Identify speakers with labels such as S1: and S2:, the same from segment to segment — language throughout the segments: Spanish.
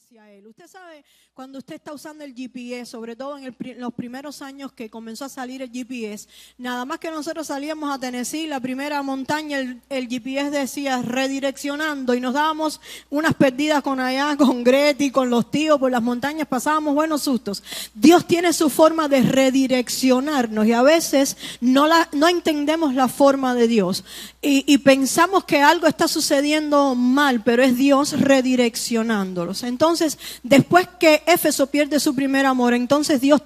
S1: hacia Él. Usted sabe, cuando usted está usando el GPS, sobre todo en los primeros años que comenzó a salir el GPS, nada más que nosotros salíamos a Tennessee, la primera montaña, el GPS decía redireccionando, y nos dábamos unas perdidas con allá, con Greti, con los tíos por las montañas, pasábamos buenos sustos. Dios tiene su forma de redireccionarnos y a veces no entendemos la forma de Dios y pensamos que algo está sucediendo mal, pero es Dios redireccionándolos. Entonces, después que Éfeso pierde su primer amor, entonces Dios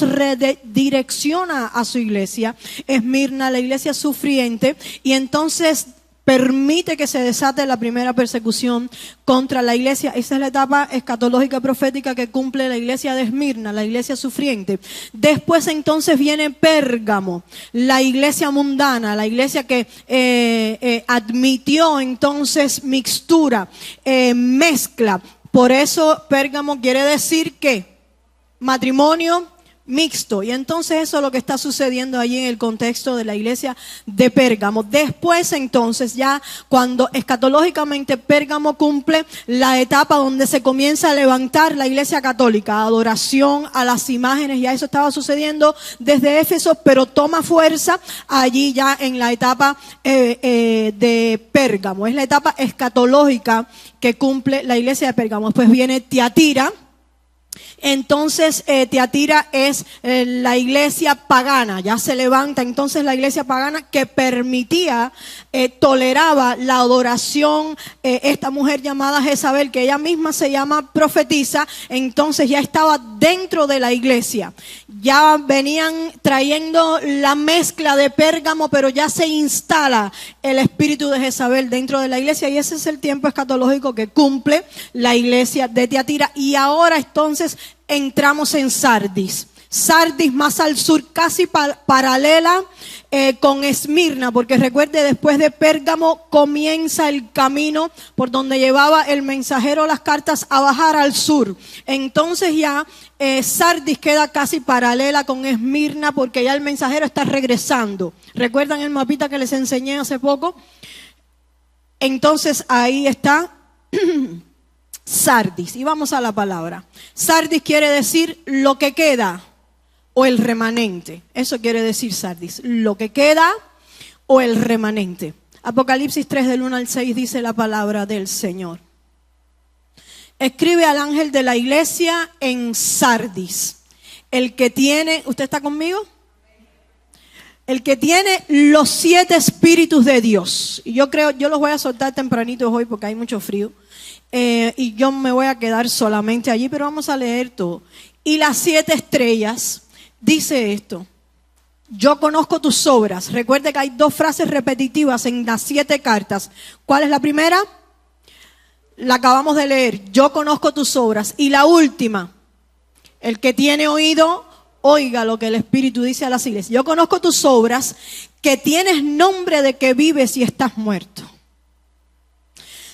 S1: redirecciona a su iglesia, Esmirna, la iglesia sufriente, y entonces permite que se desate la primera persecución contra la iglesia. Esa es la etapa escatológica profética que cumple la iglesia de Esmirna, la iglesia sufriente. Después entonces viene Pérgamo, la iglesia mundana, la iglesia que admitió entonces mixtura, mezcla. Por eso Pérgamo quiere decir que matrimonio mixto, y entonces eso es lo que está sucediendo allí en el contexto de la iglesia de Pérgamo. Después entonces, ya cuando escatológicamente Pérgamo cumple la etapa donde se comienza a levantar la iglesia católica, adoración a las imágenes, ya eso estaba sucediendo desde Éfeso, pero toma fuerza allí ya en la etapa de Pérgamo. Es la etapa escatológica que cumple la iglesia de Pérgamo. Después viene Tiatira. Entonces Tiatira es la iglesia pagana, ya se levanta entonces la iglesia pagana que permitía, toleraba la adoración, esta mujer llamada Jezabel, que ella misma se llama profetisa, entonces ya estaba dentro de la iglesia, ya venían trayendo la mezcla de Pérgamo, pero ya se instala el espíritu de Jezabel dentro de la iglesia, y ese es el tiempo escatológico que cumple la iglesia de Tiatira. Y ahora entonces entramos en Sardis. Sardis más al sur, casi paralela con Esmirna, porque recuerde, después de Pérgamo comienza el camino por donde llevaba el mensajero las cartas a bajar al sur. Entonces ya Sardis queda casi paralela con Esmirna, porque ya el mensajero está regresando. ¿Recuerdan el mapita que les enseñé hace poco? Entonces ahí está Sardis, y vamos a la palabra. Sardis quiere decir lo que queda o el remanente. Eso quiere decir Sardis, lo que queda o el remanente. Apocalipsis 3 del 1 al 6 dice la palabra del Señor. Escribe al ángel de la iglesia en Sardis, el que tiene, ¿usted está conmigo? El que tiene los 7 espíritus de Dios. Y yo los voy a soltar tempranito hoy porque hay mucho frío. Y yo me voy a quedar solamente allí, pero vamos a leer todo. Y las 7 estrellas, dice esto: yo conozco tus obras. Recuerde que hay 2 frases repetitivas en las 7 cartas. ¿Cuál es la primera? La acabamos de leer: yo conozco tus obras. Y la última: el que tiene oído, oiga lo que el Espíritu dice a las iglesias. Yo conozco tus obras, que tienes nombre de que vives y estás muerto.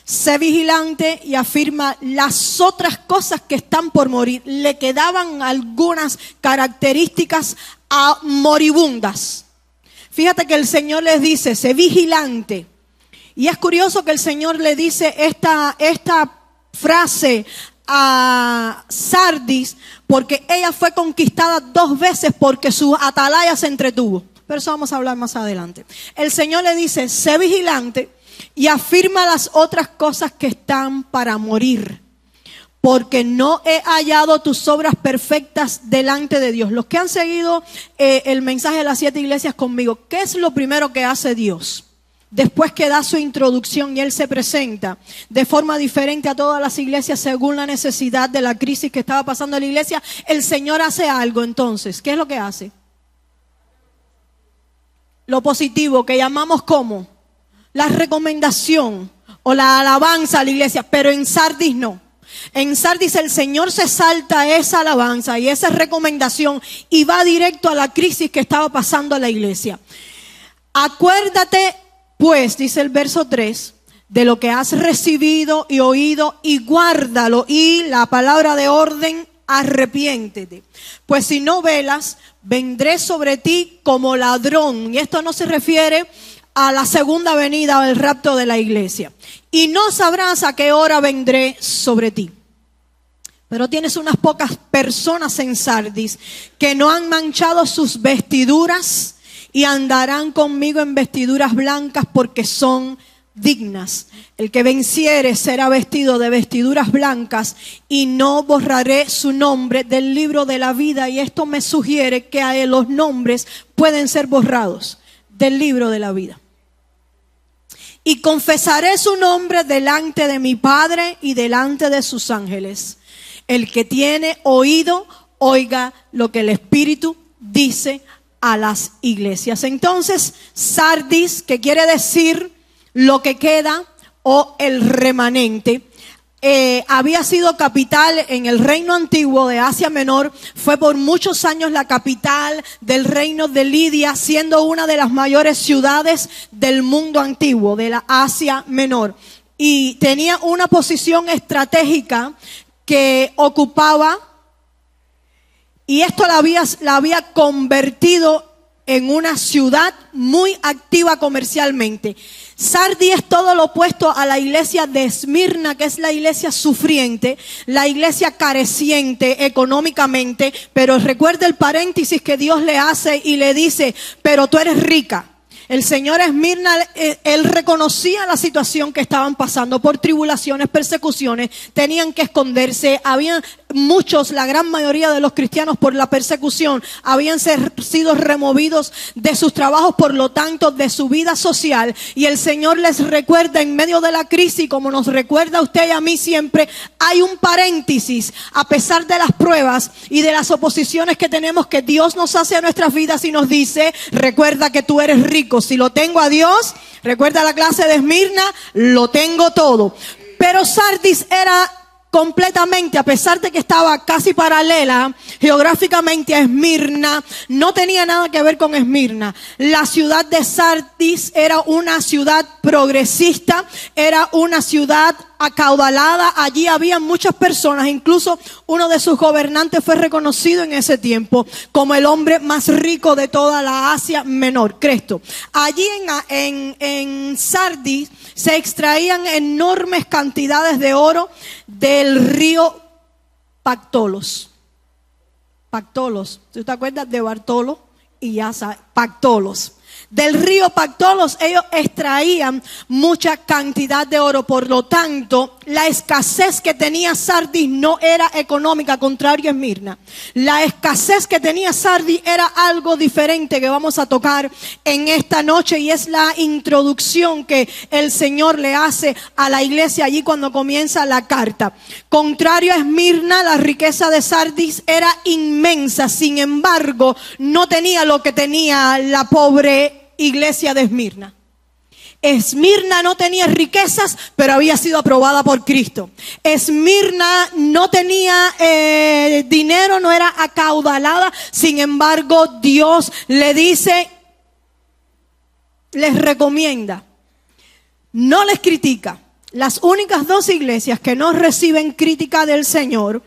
S1: Sé vigilante y afirma las otras cosas que están por morir. Le quedaban algunas características moribundas. Fíjate que el Señor les dice, sé vigilante. Y es curioso que el Señor le dice esta frase a Sardis, porque ella fue conquistada 2 veces porque su atalaya se entretuvo. Pero eso vamos a hablar más adelante. El Señor le dice, sé vigilante y afirma las otras cosas que están para morir, porque no he hallado tus obras perfectas delante de Dios. Los que han seguido el mensaje de las 7 iglesias conmigo, ¿qué es lo primero que hace Dios? Después que da su introducción y Él se presenta de forma diferente a todas las iglesias según la necesidad de la crisis que estaba pasando en la iglesia, el Señor hace algo entonces. ¿Qué es lo que hace? Lo positivo, que llamamos como la recomendación o la alabanza a la iglesia, pero en Sardis no. En Sardis el Señor se salta esa alabanza y esa recomendación y va directo a la crisis que estaba pasando a la iglesia. Acuérdate pues, dice el verso 3, de lo que has recibido y oído y guárdalo. Y la palabra de orden, arrepiéntete. Pues si no velas, vendré sobre ti como ladrón. Y esto no se refiere a la segunda venida o el rapto de la iglesia. Y no sabrás a qué hora vendré sobre ti. Pero tienes unas pocas personas en Sardis que no han manchado sus vestiduras y andarán conmigo en vestiduras blancas porque son dignas. El que venciere será vestido de vestiduras blancas y no borraré su nombre del libro de la vida. Y esto me sugiere que los nombres pueden ser borrados del libro de la vida. Y confesaré su nombre delante de mi Padre y delante de sus ángeles. El que tiene oído, oiga lo que el Espíritu dice a las iglesias. Entonces, Sardis, que quiere decir lo que queda o el remanente, había sido capital en el reino antiguo de Asia Menor. Fue por muchos años la capital del reino de Lidia, siendo una de las mayores ciudades del mundo antiguo, de la Asia Menor. Y tenía una posición estratégica que ocupaba, y esto la había convertido en una ciudad muy activa comercialmente. Sardis es todo lo opuesto a la iglesia de Esmirna, que es la iglesia sufriente, la iglesia careciente económicamente. Pero recuerda el paréntesis que Dios le hace y le dice: pero tú eres rica. El señor Esmirna, él reconocía la situación que estaban pasando por tribulaciones, persecuciones, tenían que esconderse. Habían muchos, la gran mayoría de los cristianos por la persecución, habían sido removidos de sus trabajos, por lo tanto de su vida social. Y el Señor les recuerda en medio de la crisis, como nos recuerda a usted y a mí siempre, hay un paréntesis, a pesar de las pruebas y de las oposiciones que tenemos, que Dios nos hace a nuestras vidas y nos dice: recuerda que tú eres rico. Si lo tengo a Dios, recuerda la clase de Esmirna, lo tengo todo. Pero Sardis era completamente, a pesar de que estaba casi paralela geográficamente a Esmirna, no tenía nada que ver con Esmirna. La ciudad de Sardis era una ciudad progresista, era una ciudad acaudalada. Allí había muchas personas, incluso uno de sus gobernantes fue reconocido en ese tiempo como el hombre más rico de toda la Asia Menor, Cresto. Allí en Sardis se extraían enormes cantidades de oro del río Pactolos. Pactolos, ¿tú te acuerdas de Bartolo? Y ya sabes, Pactolos. Del río Pactolos ellos extraían mucha cantidad de oro. Por lo tanto, la escasez que tenía Sardis no era económica, contrario a Esmirna. La escasez que tenía Sardis era algo diferente que vamos a tocar en esta noche, y es la introducción que el Señor le hace a la iglesia allí cuando comienza la carta. Contrario a Esmirna, la riqueza de Sardis era inmensa. Sin embargo, no tenía lo que tenía la pobre iglesia de Esmirna. Esmirna no tenía riquezas, pero había sido aprobada por Cristo. Esmirna no tenía dinero, no era acaudalada. Sin embargo, Dios le dice, les recomienda, no les critica. Las únicas dos iglesias que no reciben crítica del Señor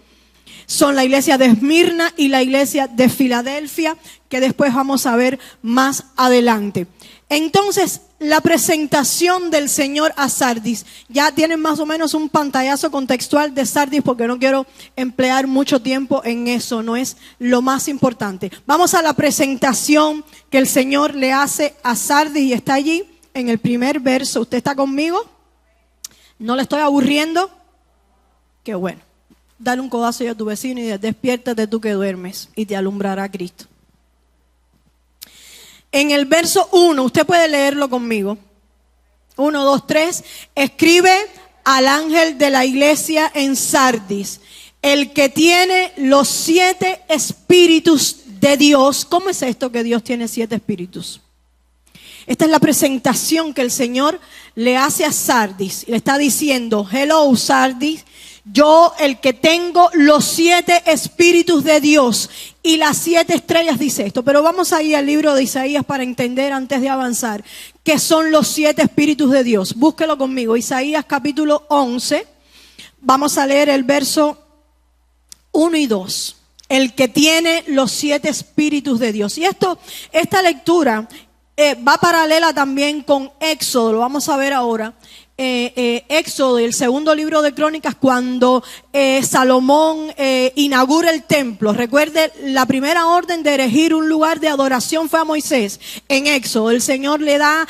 S1: son la iglesia de Esmirna y la iglesia de Filadelfia, que después vamos a ver más adelante. Entonces, la presentación del Señor a Sardis, ya tienen más o menos un pantallazo contextual de Sardis, porque no quiero emplear mucho tiempo en eso, no es lo más importante. Vamos a la presentación que el Señor le hace a Sardis, y está allí en el primer verso. ¿Usted está conmigo? ¿No le estoy aburriendo? Qué bueno. Dale un codazo a tu vecino y despiértate tú que duermes, y te alumbrará Cristo. En el verso 1, usted puede leerlo conmigo. 1, 2, 3. Escribe al ángel de la iglesia en Sardis, el que tiene los 7 espíritus de Dios. ¿Cómo es esto que Dios tiene 7 espíritus? Esta es la presentación que el Señor le hace a Sardis. Le está diciendo: hello Sardis, yo el que tengo los 7 espíritus de Dios y las 7 estrellas, dice esto. Pero vamos a ir al libro de Isaías para entender, antes de avanzar, qué son los 7 espíritus de Dios. Búsquelo conmigo, Isaías capítulo 11. Vamos a leer el verso 1 y 2. El que tiene los 7 espíritus de Dios. Y esta lectura va paralela también con Éxodo, lo vamos a ver ahora. Éxodo, el segundo libro de Crónicas, cuando Salomón inaugura el templo. Recuerde, la primera orden de erigir un lugar de adoración fue a Moisés. En Éxodo, el Señor le da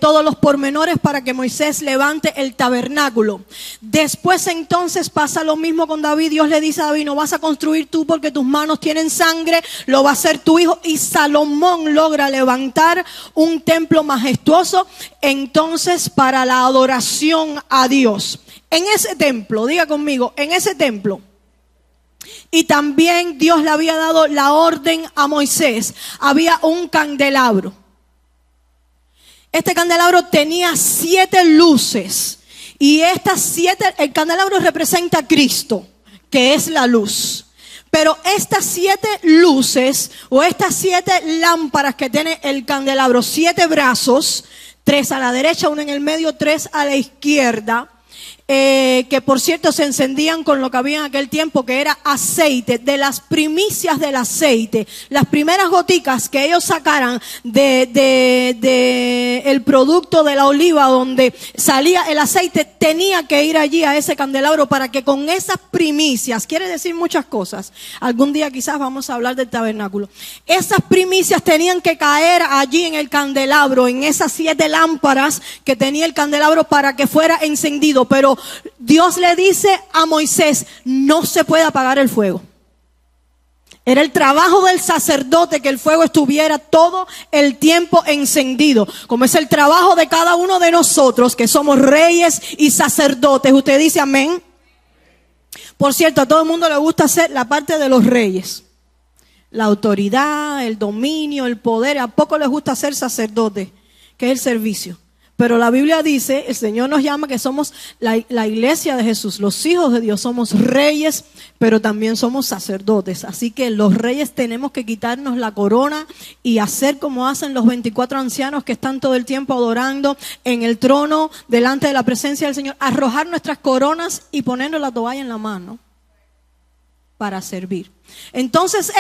S1: todos los pormenores para que Moisés levante el tabernáculo. Después entonces pasa lo mismo con David. Dios le dice a David: no vas a construir tú porque tus manos tienen sangre, lo va a hacer tu hijo. Y Salomón logra levantar un templo majestuoso entonces para la adoración a Dios. En ese templo, diga conmigo, en ese templo. Y también Dios le había dado la orden a Moisés. Había un candelabro. Este candelabro tenía 7 luces. Y estas 7, el candelabro representa a Cristo, que es la luz. Pero estas 7 luces o estas 7 lámparas que tiene el candelabro, 7 brazos, 3 a la derecha, 1 en el medio, 3 a la izquierda, que por cierto se encendían con lo que había en aquel tiempo, que era aceite, de las primicias del aceite. Las primeras goticas que ellos sacaran de el producto de la oliva donde salía el aceite, tenía que ir allí a ese candelabro para que con esas primicias, quiere decir muchas cosas, algún día quizás vamos a hablar del tabernáculo, esas primicias tenían que caer allí en el candelabro, en esas 7 lámparas que tenía el candelabro para que fuera encendido. Pero Dios le dice a Moisés: no se puede apagar el fuego. Era el trabajo del sacerdote que el fuego estuviera todo el tiempo encendido, como es el trabajo de cada uno de nosotros que somos reyes y sacerdotes. Usted dice amén. Por cierto, a todo el mundo le gusta hacer la parte de los reyes, la autoridad, el dominio, el poder. A poco les gusta ser sacerdote, que es el servicio. Pero la Biblia dice, el Señor nos llama que somos la iglesia de Jesús, los hijos de Dios, somos reyes, pero también somos sacerdotes. Así que los reyes tenemos que quitarnos la corona y hacer como hacen los 24 ancianos que están todo el tiempo adorando en el trono delante de la presencia del Señor, arrojar nuestras coronas y ponernos la toalla en la mano para servir. Entonces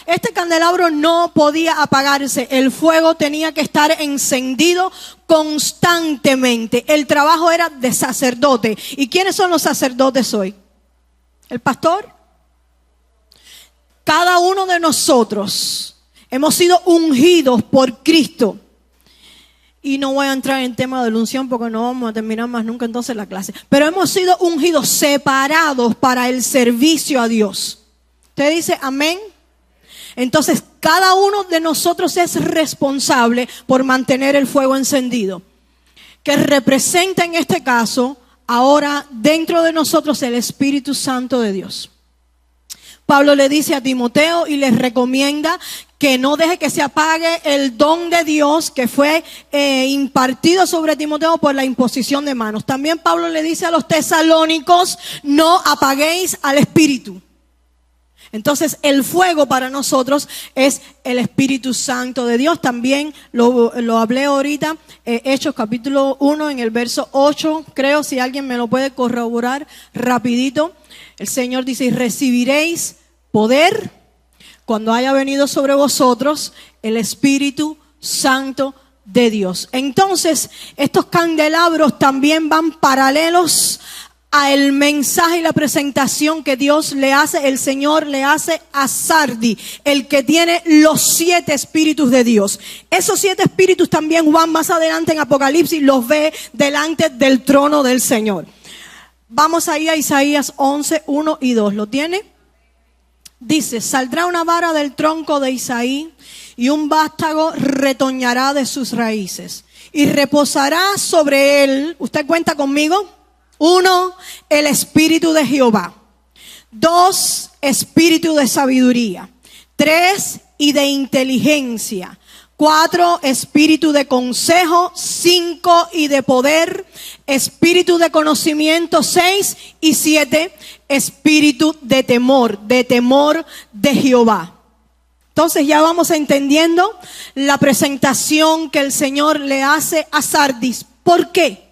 S1: este candelabro no podía apagarse, el fuego tenía que estar encendido constantemente. El trabajo era de sacerdote. ¿Y quiénes son los sacerdotes hoy? ¿El pastor? Cada uno de nosotros hemos sido ungidos por Cristo. Y no voy a entrar en el tema de la unción porque no vamos a terminar más nunca entonces la clase. Pero hemos sido ungidos, separados para el servicio a Dios. ¿Usted dice amén? Entonces, cada uno de nosotros es responsable por mantener el fuego encendido, que representa en este caso ahora dentro de nosotros el Espíritu Santo de Dios. Pablo le dice a Timoteo y les recomienda que no deje que se apague el don de Dios que fue impartido sobre Timoteo por la imposición de manos. También Pablo le dice a los tesalónicos: no apaguéis al Espíritu. Entonces el fuego para nosotros es el Espíritu Santo de Dios. También lo hablé ahorita, Hechos capítulo 1 en el verso 8, creo, si alguien me lo puede corroborar rapidito. El Señor dice: y recibiréis poder cuando haya venido sobre vosotros el Espíritu Santo de Dios. Entonces estos candelabros también van paralelos al mensaje y la presentación que Dios le hace, el Señor le hace a Sardi, el que tiene los 7 espíritus de Dios. Esos 7 espíritus también Juan más adelante en Apocalipsis los ve delante del trono del Señor. Vamos ahí a Isaías 11, 1 y 2. ¿Lo tiene? Dice: saldrá una vara del tronco de Isaí y un vástago retoñará de sus raíces y reposará sobre él. ¿Usted cuenta conmigo? 1, el espíritu de Jehová. 2, espíritu de sabiduría. 3, y de inteligencia. 4, espíritu de consejo. 5, y de poder. Espíritu de conocimiento. 6 y 7, espíritu de temor de Jehová. Entonces ya vamos entendiendo la presentación que el Señor le hace a Sardis. ¿Por qué?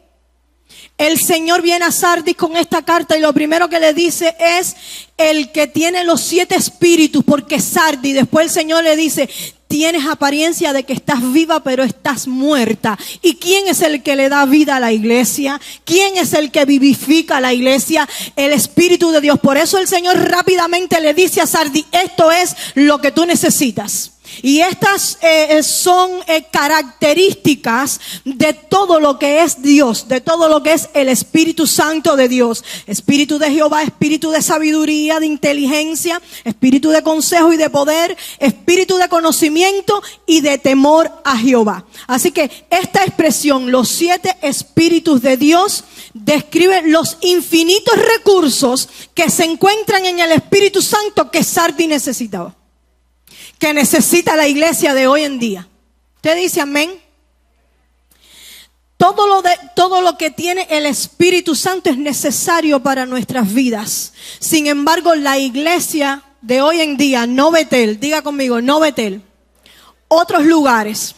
S1: El Señor viene a Sardis con esta carta y lo primero que le dice es: el que tiene los 7 espíritus, porque Sardis, después el Señor le dice: tienes apariencia de que estás viva, pero estás muerta. ¿Y quién es el que le da vida a la iglesia? ¿Quién es el que vivifica a la iglesia? El Espíritu de Dios. Por eso el Señor rápidamente le dice a Sardis, esto es lo que tú necesitas. Y estas son características de todo lo que es Dios, de todo lo que es el Espíritu Santo de Dios. Espíritu de Jehová, espíritu de sabiduría, de inteligencia, espíritu de consejo y de poder, espíritu de conocimiento y de temor a Jehová. Así que esta expresión, los 7 espíritus de Dios, describe los infinitos recursos que se encuentran en el Espíritu Santo que Sardis necesitaba, que necesita la iglesia de hoy en día. ¿Usted dice amén? Todo lo que tiene el Espíritu Santo es necesario para nuestras vidas. Sin embargo, la iglesia de hoy en día, no Betel, diga conmigo, no Betel, otros lugares.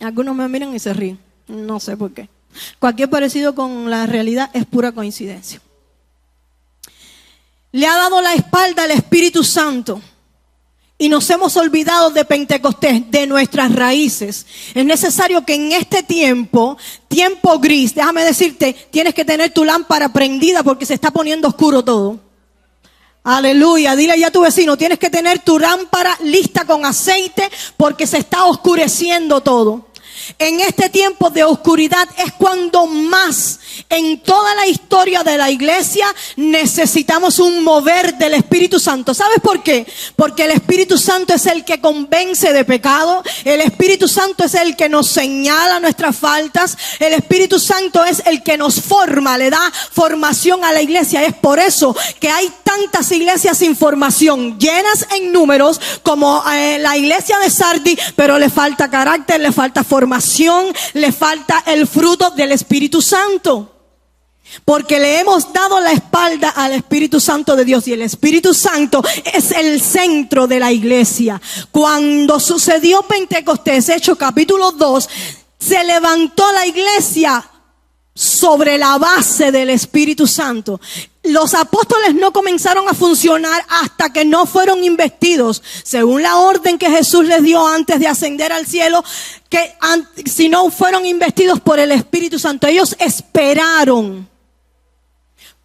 S1: Algunos me miran y se ríen, no sé por qué. Cualquier parecido con la realidad es pura coincidencia. Le ha dado la espalda al Espíritu Santo. Y nos hemos olvidado de Pentecostés, de nuestras raíces. Es necesario que en este tiempo gris, déjame decirte, tienes que tener tu lámpara prendida porque se está poniendo oscuro todo. Aleluya, dile ya a tu vecino, tienes que tener tu lámpara lista con aceite porque se está oscureciendo todo. En este tiempo de oscuridad es cuando más en toda la historia de la iglesia necesitamos un mover del Espíritu Santo. ¿Sabes por qué? Porque el Espíritu Santo es el que convence de pecado. El Espíritu Santo es el que nos señala nuestras faltas. El Espíritu Santo es el que nos forma, le da formación a la iglesia. Es por eso que hay tantas iglesias sin formación, llenas en números como la iglesia de Sardis, pero le falta carácter, le falta formación, le falta el fruto del Espíritu Santo. Porque le hemos dado la espalda al Espíritu Santo de Dios. Y el Espíritu Santo es el centro de la iglesia. Cuando sucedió Pentecostés, Hechos capítulo 2, se levantó la iglesia sobre la base del Espíritu Santo. Los apóstoles no comenzaron a funcionar hasta que no fueron investidos, según la orden que Jesús les dio antes de ascender al cielo, que si no fueron investidos por el Espíritu Santo. Ellos esperaron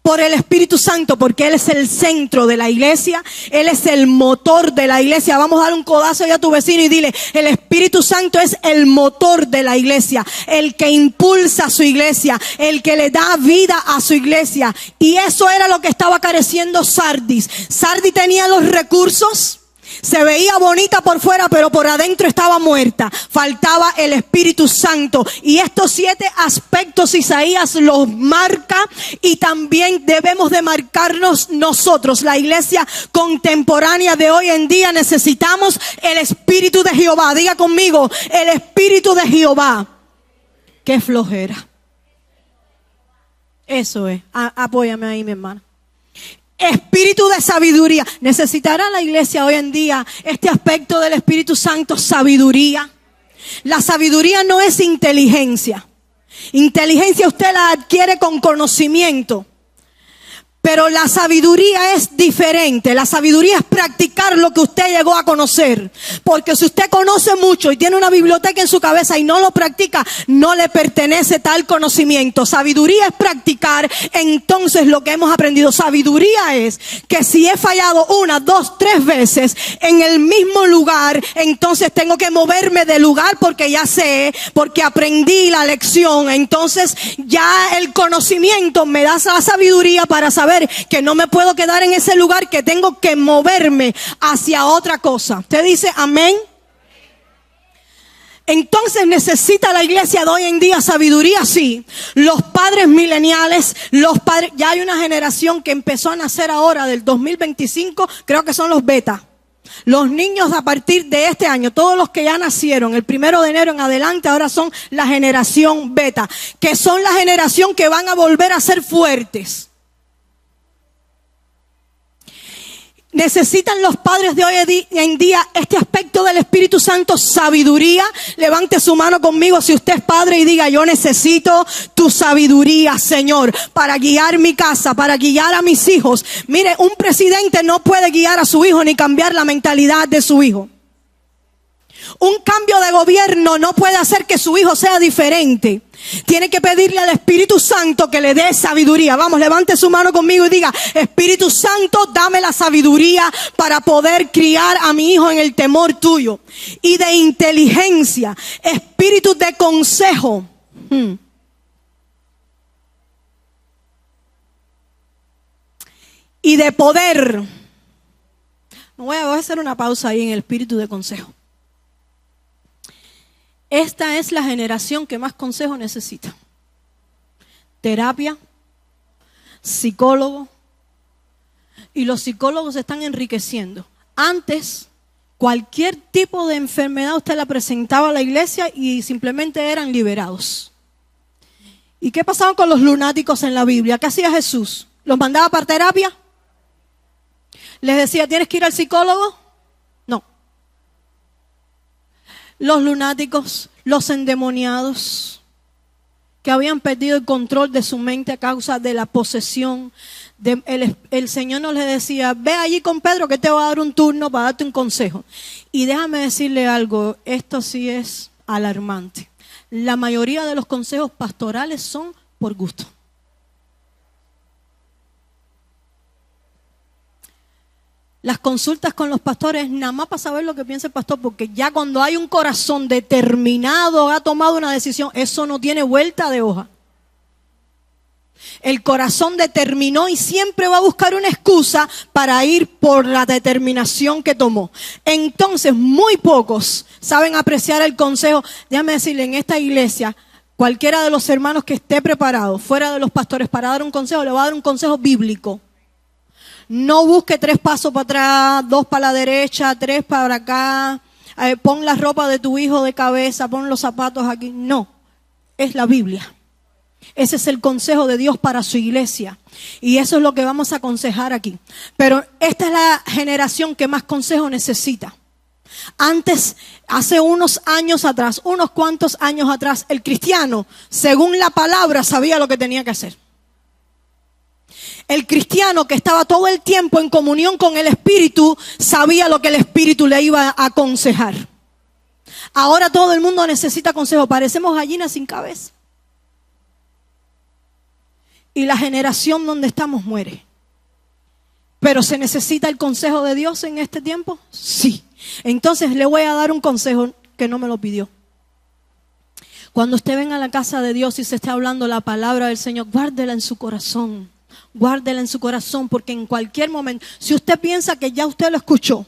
S1: por el Espíritu Santo, porque Él es el centro de la iglesia, Él es el motor de la iglesia. Vamos a dar un codazo ya a tu vecino y dile, el Espíritu Santo es el motor de la iglesia, el que impulsa a su iglesia, el que le da vida a su iglesia. Y eso era lo que estaba careciendo Sardis. Sardis tenía los recursos, se veía bonita por fuera, pero por adentro estaba muerta. Faltaba el Espíritu Santo. Y estos 7 aspectos Isaías los marca, y también debemos de marcarnos nosotros. La iglesia contemporánea de hoy en día necesitamos el Espíritu de Jehová. Diga conmigo, el Espíritu de Jehová. Qué flojera. Eso es. Apóyame ahí, mi hermana. Espíritu de sabiduría. ¿Necesitará la iglesia hoy en día este aspecto del Espíritu Santo? Sabiduría. La sabiduría no es inteligencia. Inteligencia usted la adquiere con conocimiento. Pero la sabiduría es diferente. La sabiduría es practicar lo que usted llegó a conocer. Porque si usted conoce mucho y tiene una biblioteca en su cabeza y no lo practica, no le pertenece tal conocimiento. Sabiduría es practicar entonces lo que hemos aprendido. Sabiduría es que si he fallado 1, 2, 3 veces en el mismo lugar, entonces tengo que moverme de lugar porque ya sé, porque aprendí la lección. Entonces ya el conocimiento me da la sabiduría para saber que no me puedo quedar en ese lugar, que tengo que moverme hacia otra cosa. ¿Usted dice amén? Entonces necesita la iglesia de hoy en día sabiduría, sí. Los padres mileniales, ya hay una generación que empezó a nacer ahora del 2025, creo que son los beta. Los niños a partir de este año, todos los que ya nacieron el 1 de enero en adelante, ahora son la generación beta, que son la generación que van a volver a ser fuertes. Necesitan los padres de hoy en día este aspecto del Espíritu Santo, sabiduría. Levante su mano conmigo si usted es padre y diga, yo necesito tu sabiduría, Señor, para guiar mi casa, para guiar a mis hijos. Mire, un presidente no puede guiar a su hijo ni cambiar la mentalidad de su hijo. Un cambio de gobierno no puede hacer que su hijo sea diferente. Tiene que pedirle al Espíritu Santo que le dé sabiduría. Vamos, levante su mano conmigo y diga: Espíritu Santo, dame la sabiduría para poder criar a mi hijo en el temor tuyo. Y de inteligencia, espíritu de consejo. Y de poder. Voy a hacer una pausa ahí en el espíritu de consejo. Esta es la generación que más consejo necesita. Terapia, psicólogo. Y los psicólogos se están enriqueciendo. Antes, cualquier tipo de enfermedad usted la presentaba a la iglesia y simplemente eran liberados. ¿Y qué pasaba con los lunáticos en la Biblia? ¿Qué hacía Jesús? ¿Los mandaba para terapia? ¿Les decía, tienes que ir al psicólogo? No. Los lunáticos, los endemoniados, que habían perdido el control de su mente a causa de la posesión. El Señor no les decía, ve allí con Pedro que te va a dar un turno para darte un consejo. Y déjame decirle algo, esto sí es alarmante. La mayoría de los consejos pastorales son por gusto. Las consultas con los pastores, nada más para saber lo que piensa el pastor, porque ya cuando hay un corazón determinado, ha tomado una decisión, eso no tiene vuelta de hoja. El corazón determinó y siempre va a buscar una excusa para ir por la determinación que tomó. Entonces, muy pocos saben apreciar el consejo. Déjame decirle, en esta iglesia, cualquiera de los hermanos que esté preparado, fuera de los pastores, para dar un consejo, le va a dar un consejo bíblico. No busque 3 pasos para atrás, 2 para la derecha, 3 para acá. Pon la ropa de tu hijo de cabeza, pon los zapatos aquí. No, es la Biblia. Ese es el consejo de Dios para su iglesia. Y eso es lo que vamos a aconsejar aquí. Pero esta es la generación que más consejo necesita. Antes, hace unos años atrás, unos cuantos años atrás, el cristiano, según la palabra, sabía lo que tenía que hacer. El cristiano que estaba todo el tiempo en comunión con el Espíritu, sabía lo que el Espíritu le iba a aconsejar. Ahora todo el mundo necesita consejo. Parecemos gallinas sin cabeza. Y la generación donde estamos muere. ¿Pero se necesita el consejo de Dios en este tiempo? Sí. Entonces le voy a dar un consejo que no me lo pidió. Cuando usted venga a la casa de Dios y se esté hablando la palabra del Señor, guárdela en su corazón. Guárdela en su corazón, porque en cualquier momento, si usted piensa que ya usted lo escuchó,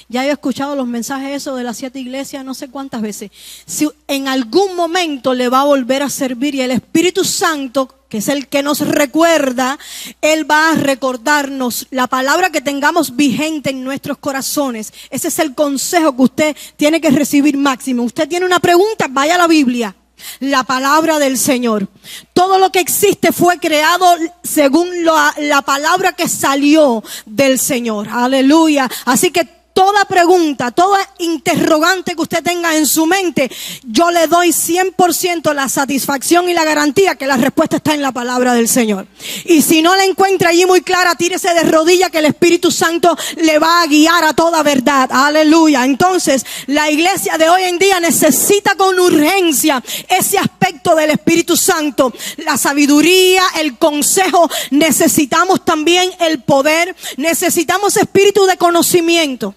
S1: ya he escuchado los mensajes esos de las 7 iglesias no sé cuántas veces, si en algún momento le va a volver a servir y el Espíritu Santo, que es el que nos recuerda, Él va a recordarnos la palabra que tengamos vigente en nuestros corazones. Ese es el consejo que usted tiene que recibir máximo. Usted tiene una pregunta, vaya a la Biblia. La palabra del Señor. Todo lo que existe fue creado según la palabra que salió del Señor. Aleluya. Así que toda pregunta, toda interrogante que usted tenga en su mente, yo le doy 100% la satisfacción y la garantía que la respuesta está en la palabra del Señor. Y si no la encuentra allí muy clara, tírese de rodillas que el Espíritu Santo le va a guiar a toda verdad. Aleluya. Entonces, la iglesia de hoy en día necesita con urgencia ese aspecto del Espíritu Santo. La sabiduría, el consejo. Necesitamos también el poder. Necesitamos espíritu de conocimiento.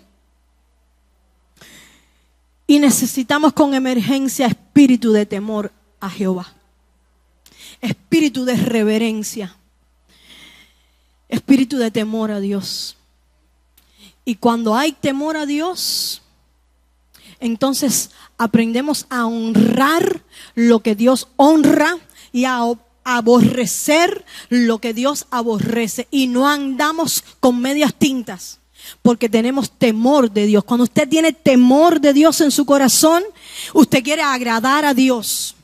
S1: Y necesitamos con emergencia espíritu de temor a Jehová. Espíritu de reverencia. Espíritu de temor a Dios. Y cuando hay temor a Dios, entonces aprendemos a honrar lo que Dios honra y a aborrecer lo que Dios aborrece. Y no andamos con medias tintas. Porque tenemos temor de Dios. Cuando usted tiene temor de Dios en su corazón, usted quiere agradar a Dios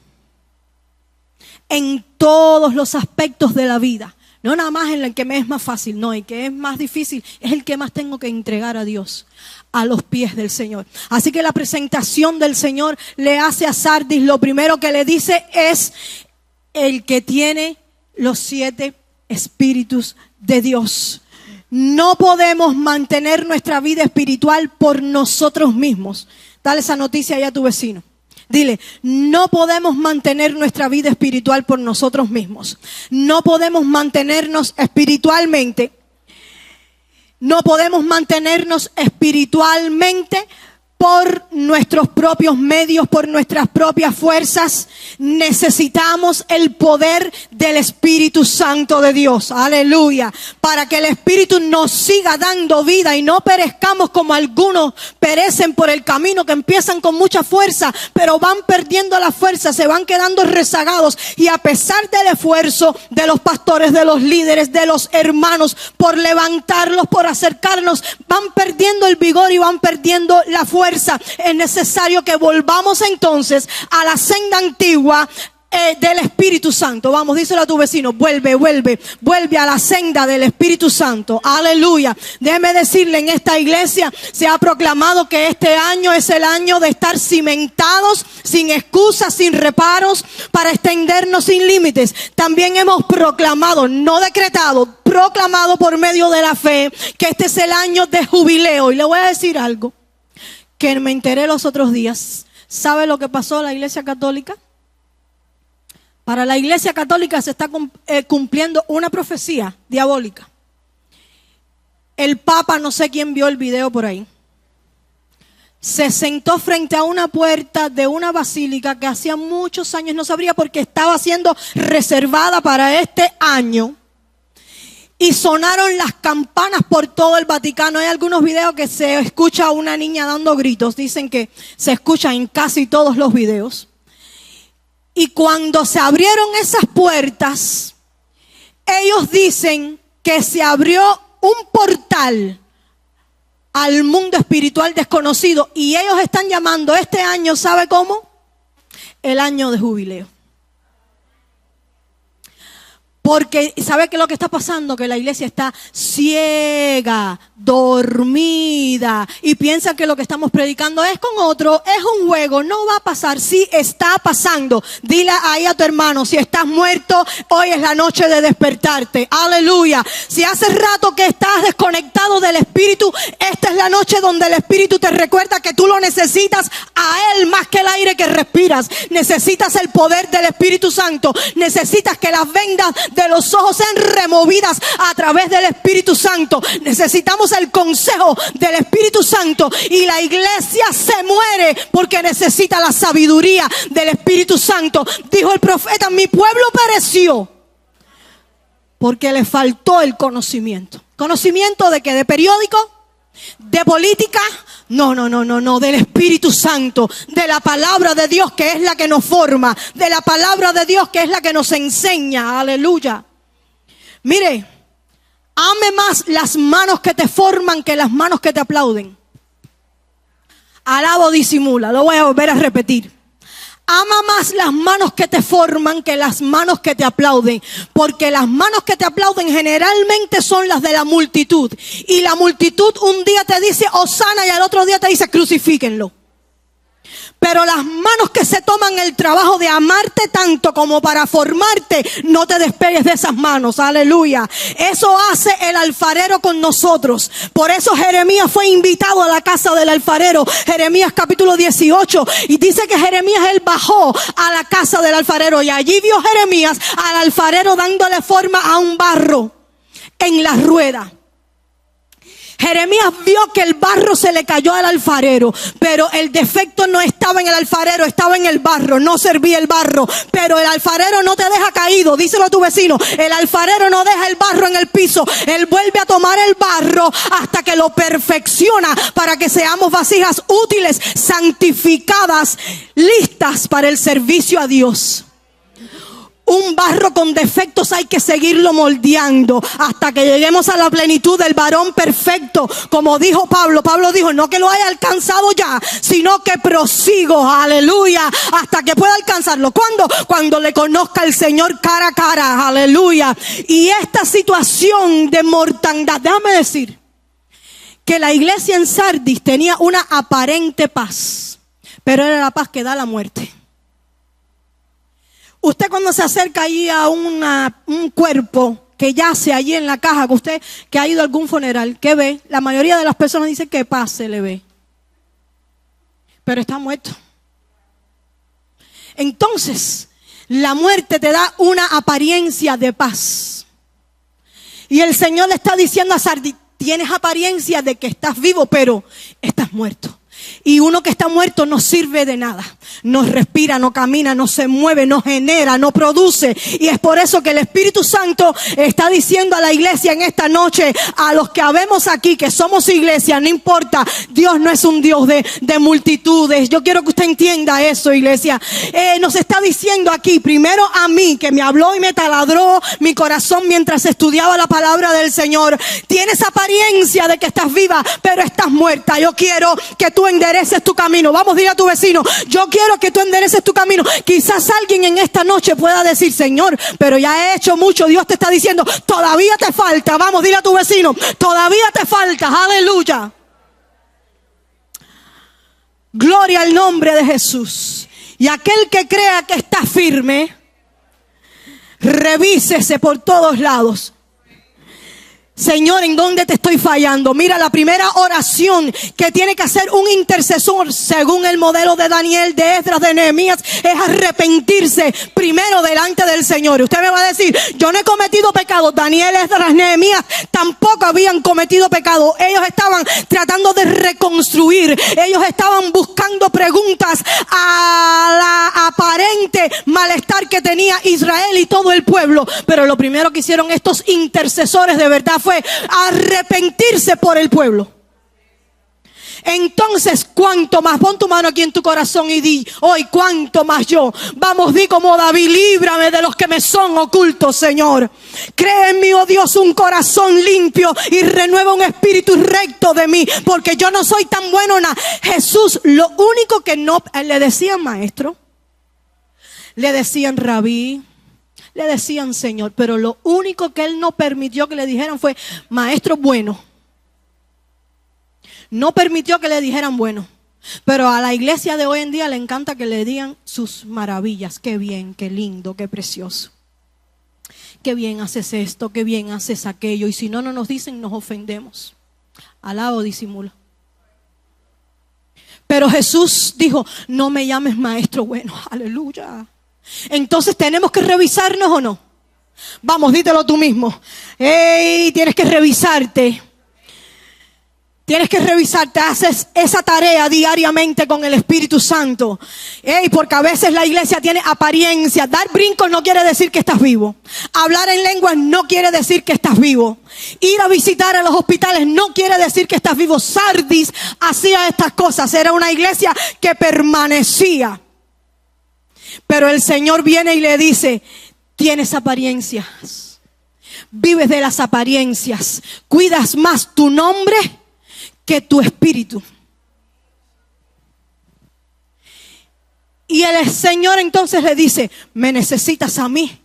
S1: en todos los aspectos de la vida. No nada más en el que me es más fácil, no, el que es más difícil es el que más tengo que entregar a Dios, a los pies del Señor. Así que la presentación del Señor le hace a Sardis, lo primero que le dice es el que tiene los 7 espíritus de Dios. No podemos mantener nuestra vida espiritual por nosotros mismos. Dale esa noticia ahí a tu vecino. Dile, no podemos mantener nuestra vida espiritual por nosotros mismos. No podemos mantenernos espiritualmente. No podemos mantenernos espiritualmente por nuestros propios medios, por nuestras propias fuerzas. Necesitamos el poder del Espíritu Santo de Dios. Aleluya. Para que el Espíritu nos siga dando vida y no perezcamos como algunos perecen por el camino, que empiezan con mucha fuerza, pero van perdiendo la fuerza, se van quedando rezagados. Y a pesar del esfuerzo de los pastores, de los líderes, de los hermanos, por levantarlos, por acercarnos, van perdiendo el vigor y van perdiendo la fuerza. Es necesario que volvamos entonces a la senda antigua del Espíritu Santo. Vamos, díselo a tu vecino, vuelve a la senda del Espíritu Santo. Aleluya. Déjeme decirle, en esta iglesia se ha proclamado que este año es el año de estar cimentados, sin excusas, sin reparos, para extendernos sin límites. También hemos proclamado, no decretado, proclamado por medio de la fe, que este es el año de jubileo. Y le voy a decir algo que me enteré los otros días. ¿Sabe lo que pasó en la Iglesia Católica? Para la Iglesia Católica se está cumpliendo una profecía diabólica. El Papa, no sé quién vio el video por ahí, se sentó frente a una puerta de una basílica que hacía muchos años no se abría porque estaba siendo reservada para este año. Y sonaron las campanas por todo el Vaticano. Hay algunos videos que se escucha a una niña dando gritos. Dicen que se escucha en casi todos los videos. Y cuando se abrieron esas puertas, ellos dicen que se abrió un portal al mundo espiritual desconocido. Y ellos están llamando este año, ¿sabe cómo? El año de jubileo. Porque, ¿sabe qué es lo que está pasando? Que la iglesia está ciega, dormida, y piensan que lo que estamos predicando es con otro, es un juego, no va a pasar. Sí está pasando. Dile ahí a tu hermano, si estás muerto, hoy es la noche de despertarte. Aleluya. Si hace rato que estás desconectado del Espíritu, esta es la noche donde el Espíritu te recuerda que tú lo necesitas a Él más que el aire que respiras. Necesitas el poder del Espíritu Santo. Necesitas que las vendas de los ojos sean removidas a través del Espíritu Santo. Necesitamos el consejo del Espíritu Santo, y la iglesia se muere porque necesita la sabiduría del Espíritu Santo. Dijo el profeta, mi pueblo pereció porque le faltó el conocimiento. ¿Conocimiento de qué? ¿De periódico? ¿De política? No, del Espíritu Santo, de la palabra de Dios, que es la que nos forma, de la palabra de Dios, que es la que nos enseña. Aleluya. Mire, ame más las manos que te forman que las manos que te aplauden. Alabo, disimula, lo voy a volver a repetir. Ama más las manos que te forman que las manos que te aplauden. Porque las manos que te aplauden generalmente son las de la multitud. Y la multitud un día te dice hosana y al otro día te dice crucifíquenlo. Pero las manos que se toman el trabajo de amarte tanto como para formarte, no te despegues de esas manos. Aleluya. Eso hace el alfarero con nosotros. Por eso Jeremías fue invitado a la casa del alfarero. Jeremías capítulo 18. Y dice que Jeremías, él bajó a la casa del alfarero. Y allí vio Jeremías al alfarero dándole forma a un barro en la rueda. Jeremías vio que el barro se le cayó al alfarero, pero el defecto no estaba en el alfarero, estaba en el barro, no servía el barro. Pero el alfarero no te deja caído, díselo a tu vecino, el alfarero no deja el barro en el piso, él vuelve a tomar el barro hasta que lo perfecciona para que seamos vasijas útiles, santificadas, listas para el servicio a Dios. Un barro con defectos hay que seguirlo moldeando hasta que lleguemos a la plenitud del varón perfecto. Como dijo Pablo, Pablo dijo, no que lo haya alcanzado ya, sino que prosigo, aleluya, hasta que pueda alcanzarlo. ¿Cuándo? Cuando le conozca al Señor cara a cara, aleluya. Y esta situación de mortandad, déjame decir que la iglesia en Sardis tenía una aparente paz, pero era la paz que da la muerte. Usted cuando se acerca allí a un cuerpo que yace allí en la caja, que usted que ha ido a algún funeral, ¿qué ve? La mayoría de las personas dicen que paz se le ve. pero está muerto. Entonces, la muerte te da una apariencia de paz. Y el Señor le está diciendo a Sardis, tienes apariencia de que estás vivo, pero estás muerto. Y uno que está muerto no sirve de nada. No respira, no camina, no se mueve, no genera, no produce. Y es por eso que el Espíritu Santo está diciendo a la iglesia en esta noche, a los que habemos aquí, que somos iglesia, no importa, Dios no es un Dios de multitudes. Yo quiero que usted entienda eso, iglesia. Nos está diciendo aquí, primero a mí, que me habló y me taladró mi corazón mientras estudiaba la palabra del Señor. Tienes apariencia de que estás viva, pero estás muerta. Yo quiero que tú endereces tu camino. Vamos, dile a tu vecino, yo quiero que tú endereces tu camino. Quizás alguien en esta noche pueda decir, Señor, pero ya he hecho mucho. Dios te está diciendo, todavía te falta. Vamos, dile a tu vecino, todavía te falta. Aleluya. Gloria al nombre de Jesús. Y aquel que crea que está firme, revísese por todos lados. Señor, ¿en dónde te estoy fallando? Mira, la primera oración que tiene que hacer un intercesor, según el modelo de Daniel, de Esdras, de Nehemías, es arrepentirse primero delante del Señor. Usted me va a decir, yo no he cometido pecado. Daniel, Esdras, Nehemías tampoco habían cometido pecado. Ellos estaban tratando de reconstruir. Ellos estaban buscando preguntas a la aparente malestar que tenía Israel y todo el pueblo. Pero lo primero que hicieron estos intercesores de verdad fue arrepentirse por el pueblo. Entonces, cuánto más, pon tu mano aquí en tu corazón y di, hoy cuánto más yo. Vamos, di como David, líbrame de los que me son ocultos, Señor. Crea en mí, oh Dios, un corazón limpio y renueva un espíritu recto de mí, porque yo no soy tan bueno. Jesús, lo único que no le decían maestro, le decían rabí, le decían Señor, pero lo único que él no permitió que le dijeran fue maestro bueno. No permitió que le dijeran bueno. Pero a la iglesia de hoy en día le encanta que le digan sus maravillas. Qué bien, qué lindo, qué precioso. Qué bien haces esto, qué bien haces aquello. Y si no nos dicen, nos ofendemos. Alaba o disimula. Pero Jesús dijo, no me llames maestro bueno. Aleluya. Entonces tenemos que revisarnos o no. Vamos, dítelo tú mismo. Hey, tienes que revisarte. Tienes que revisarte, haces esa tarea diariamente con el Espíritu Santo. Hey, porque a veces la iglesia tiene apariencia. Dar brincos no quiere decir que estás vivo. Hablar en lenguas no quiere decir que estás vivo. Ir a visitar a los hospitales no quiere decir que estás vivo. Sardis hacía estas cosas. Era una iglesia que permanecía. Pero el Señor viene y le dice, tienes apariencias, vives de las apariencias, cuidas más tu nombre que tu espíritu. Y el Señor entonces le dice, me necesitas a mí,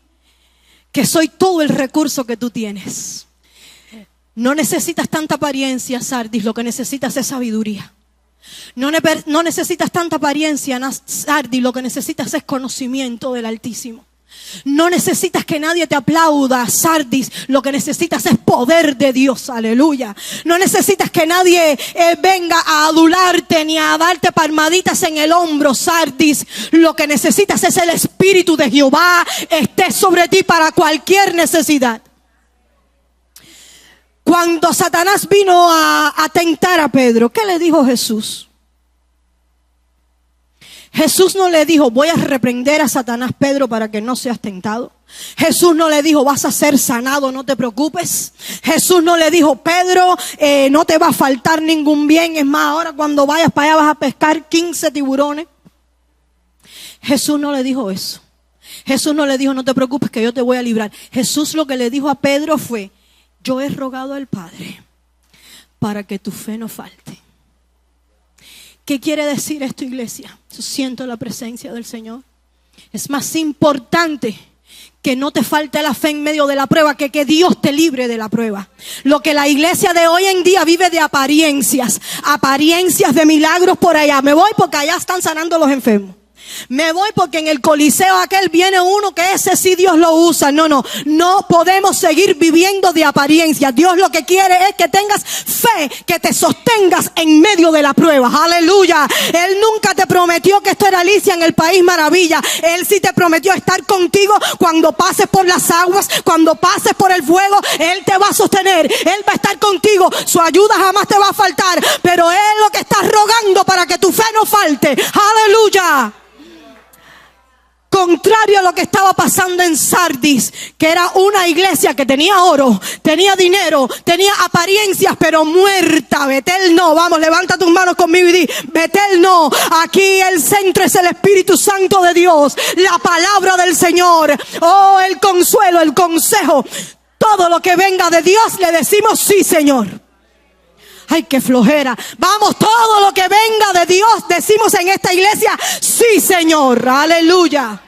S1: que soy todo el recurso que tú tienes. No necesitas tanta apariencia, Sardis, lo que necesitas es sabiduría. No necesitas tanta apariencia, Sardis, lo que necesitas es conocimiento del Altísimo. No necesitas que nadie te aplauda, Sardis, lo que necesitas es poder de Dios, aleluya. No necesitas que nadie venga a adularte ni a darte palmaditas en el hombro, Sardis. Lo que necesitas es el Espíritu de Jehová, esté sobre ti para cualquier necesidad. Cuando Satanás vino a tentar a Pedro, ¿qué le dijo Jesús? Jesús no le dijo, voy a reprender a Satanás, Pedro, para que no seas tentado. Jesús no le dijo, vas a ser sanado, no te preocupes. Jesús no le dijo, Pedro, no te va a faltar ningún bien. Es más, ahora cuando vayas para allá vas a pescar 15 tiburones. Jesús no le dijo eso. Jesús no le dijo, no te preocupes que yo te voy a librar. Jesús lo que le dijo a Pedro fue, yo he rogado al Padre para que tu fe no falte. ¿Qué quiere decir esto, iglesia? Yo siento la presencia del Señor. Es más importante que no te falte la fe en medio de la prueba que Dios te libre de la prueba. Lo que la iglesia de hoy en día vive de apariencias de milagros por allá. Me voy porque allá están sanando los enfermos. Me voy porque en el coliseo aquel viene uno que ese sí Dios lo usa. No podemos seguir viviendo de apariencia. Dios lo que quiere es que tengas fe, que te sostengas en medio de la prueba. Aleluya. Él nunca te prometió que esto era Alicia en el País Maravilla. Él sí te prometió estar contigo cuando pases por las aguas, cuando pases por el fuego. Él te va a sostener, Él va a estar contigo. Su ayuda jamás te va a faltar, pero Él lo que está rogando para que tu fe no falte. Aleluya. Contrario a lo que estaba pasando en Sardis, que era una iglesia que tenía oro, tenía dinero, tenía apariencias, pero muerta. Betel no. Vamos, levanta tus manos conmigo y di: Betel no. Aquí el centro es el Espíritu Santo de Dios, la palabra del Señor. Oh, el consuelo, el consejo. Todo lo que venga de Dios le decimos sí, Señor. Ay, qué flojera. Vamos, todo lo que venga de Dios decimos en esta iglesia sí, Señor. Aleluya.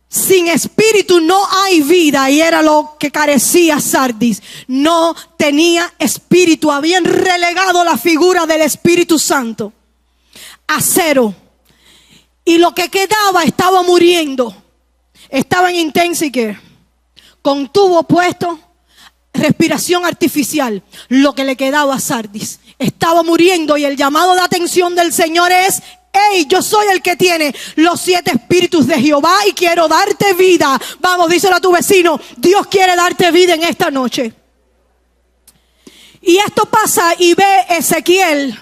S1: Sin espíritu no hay vida, y era lo que carecía Sardis. No tenía espíritu. Habían relegado la figura del Espíritu Santo a cero, y lo que quedaba estaba muriendo. Estaba en intensive care, con tubo puesto, respiración artificial. Lo que le quedaba a Sardis estaba muriendo, y el llamado de atención del Señor es: hey, yo soy el que tiene los 7 espíritus de Jehová y quiero darte vida. Vamos, díselo a tu vecino: Dios quiere darte vida en esta noche. Y esto pasa, y ve Ezequiel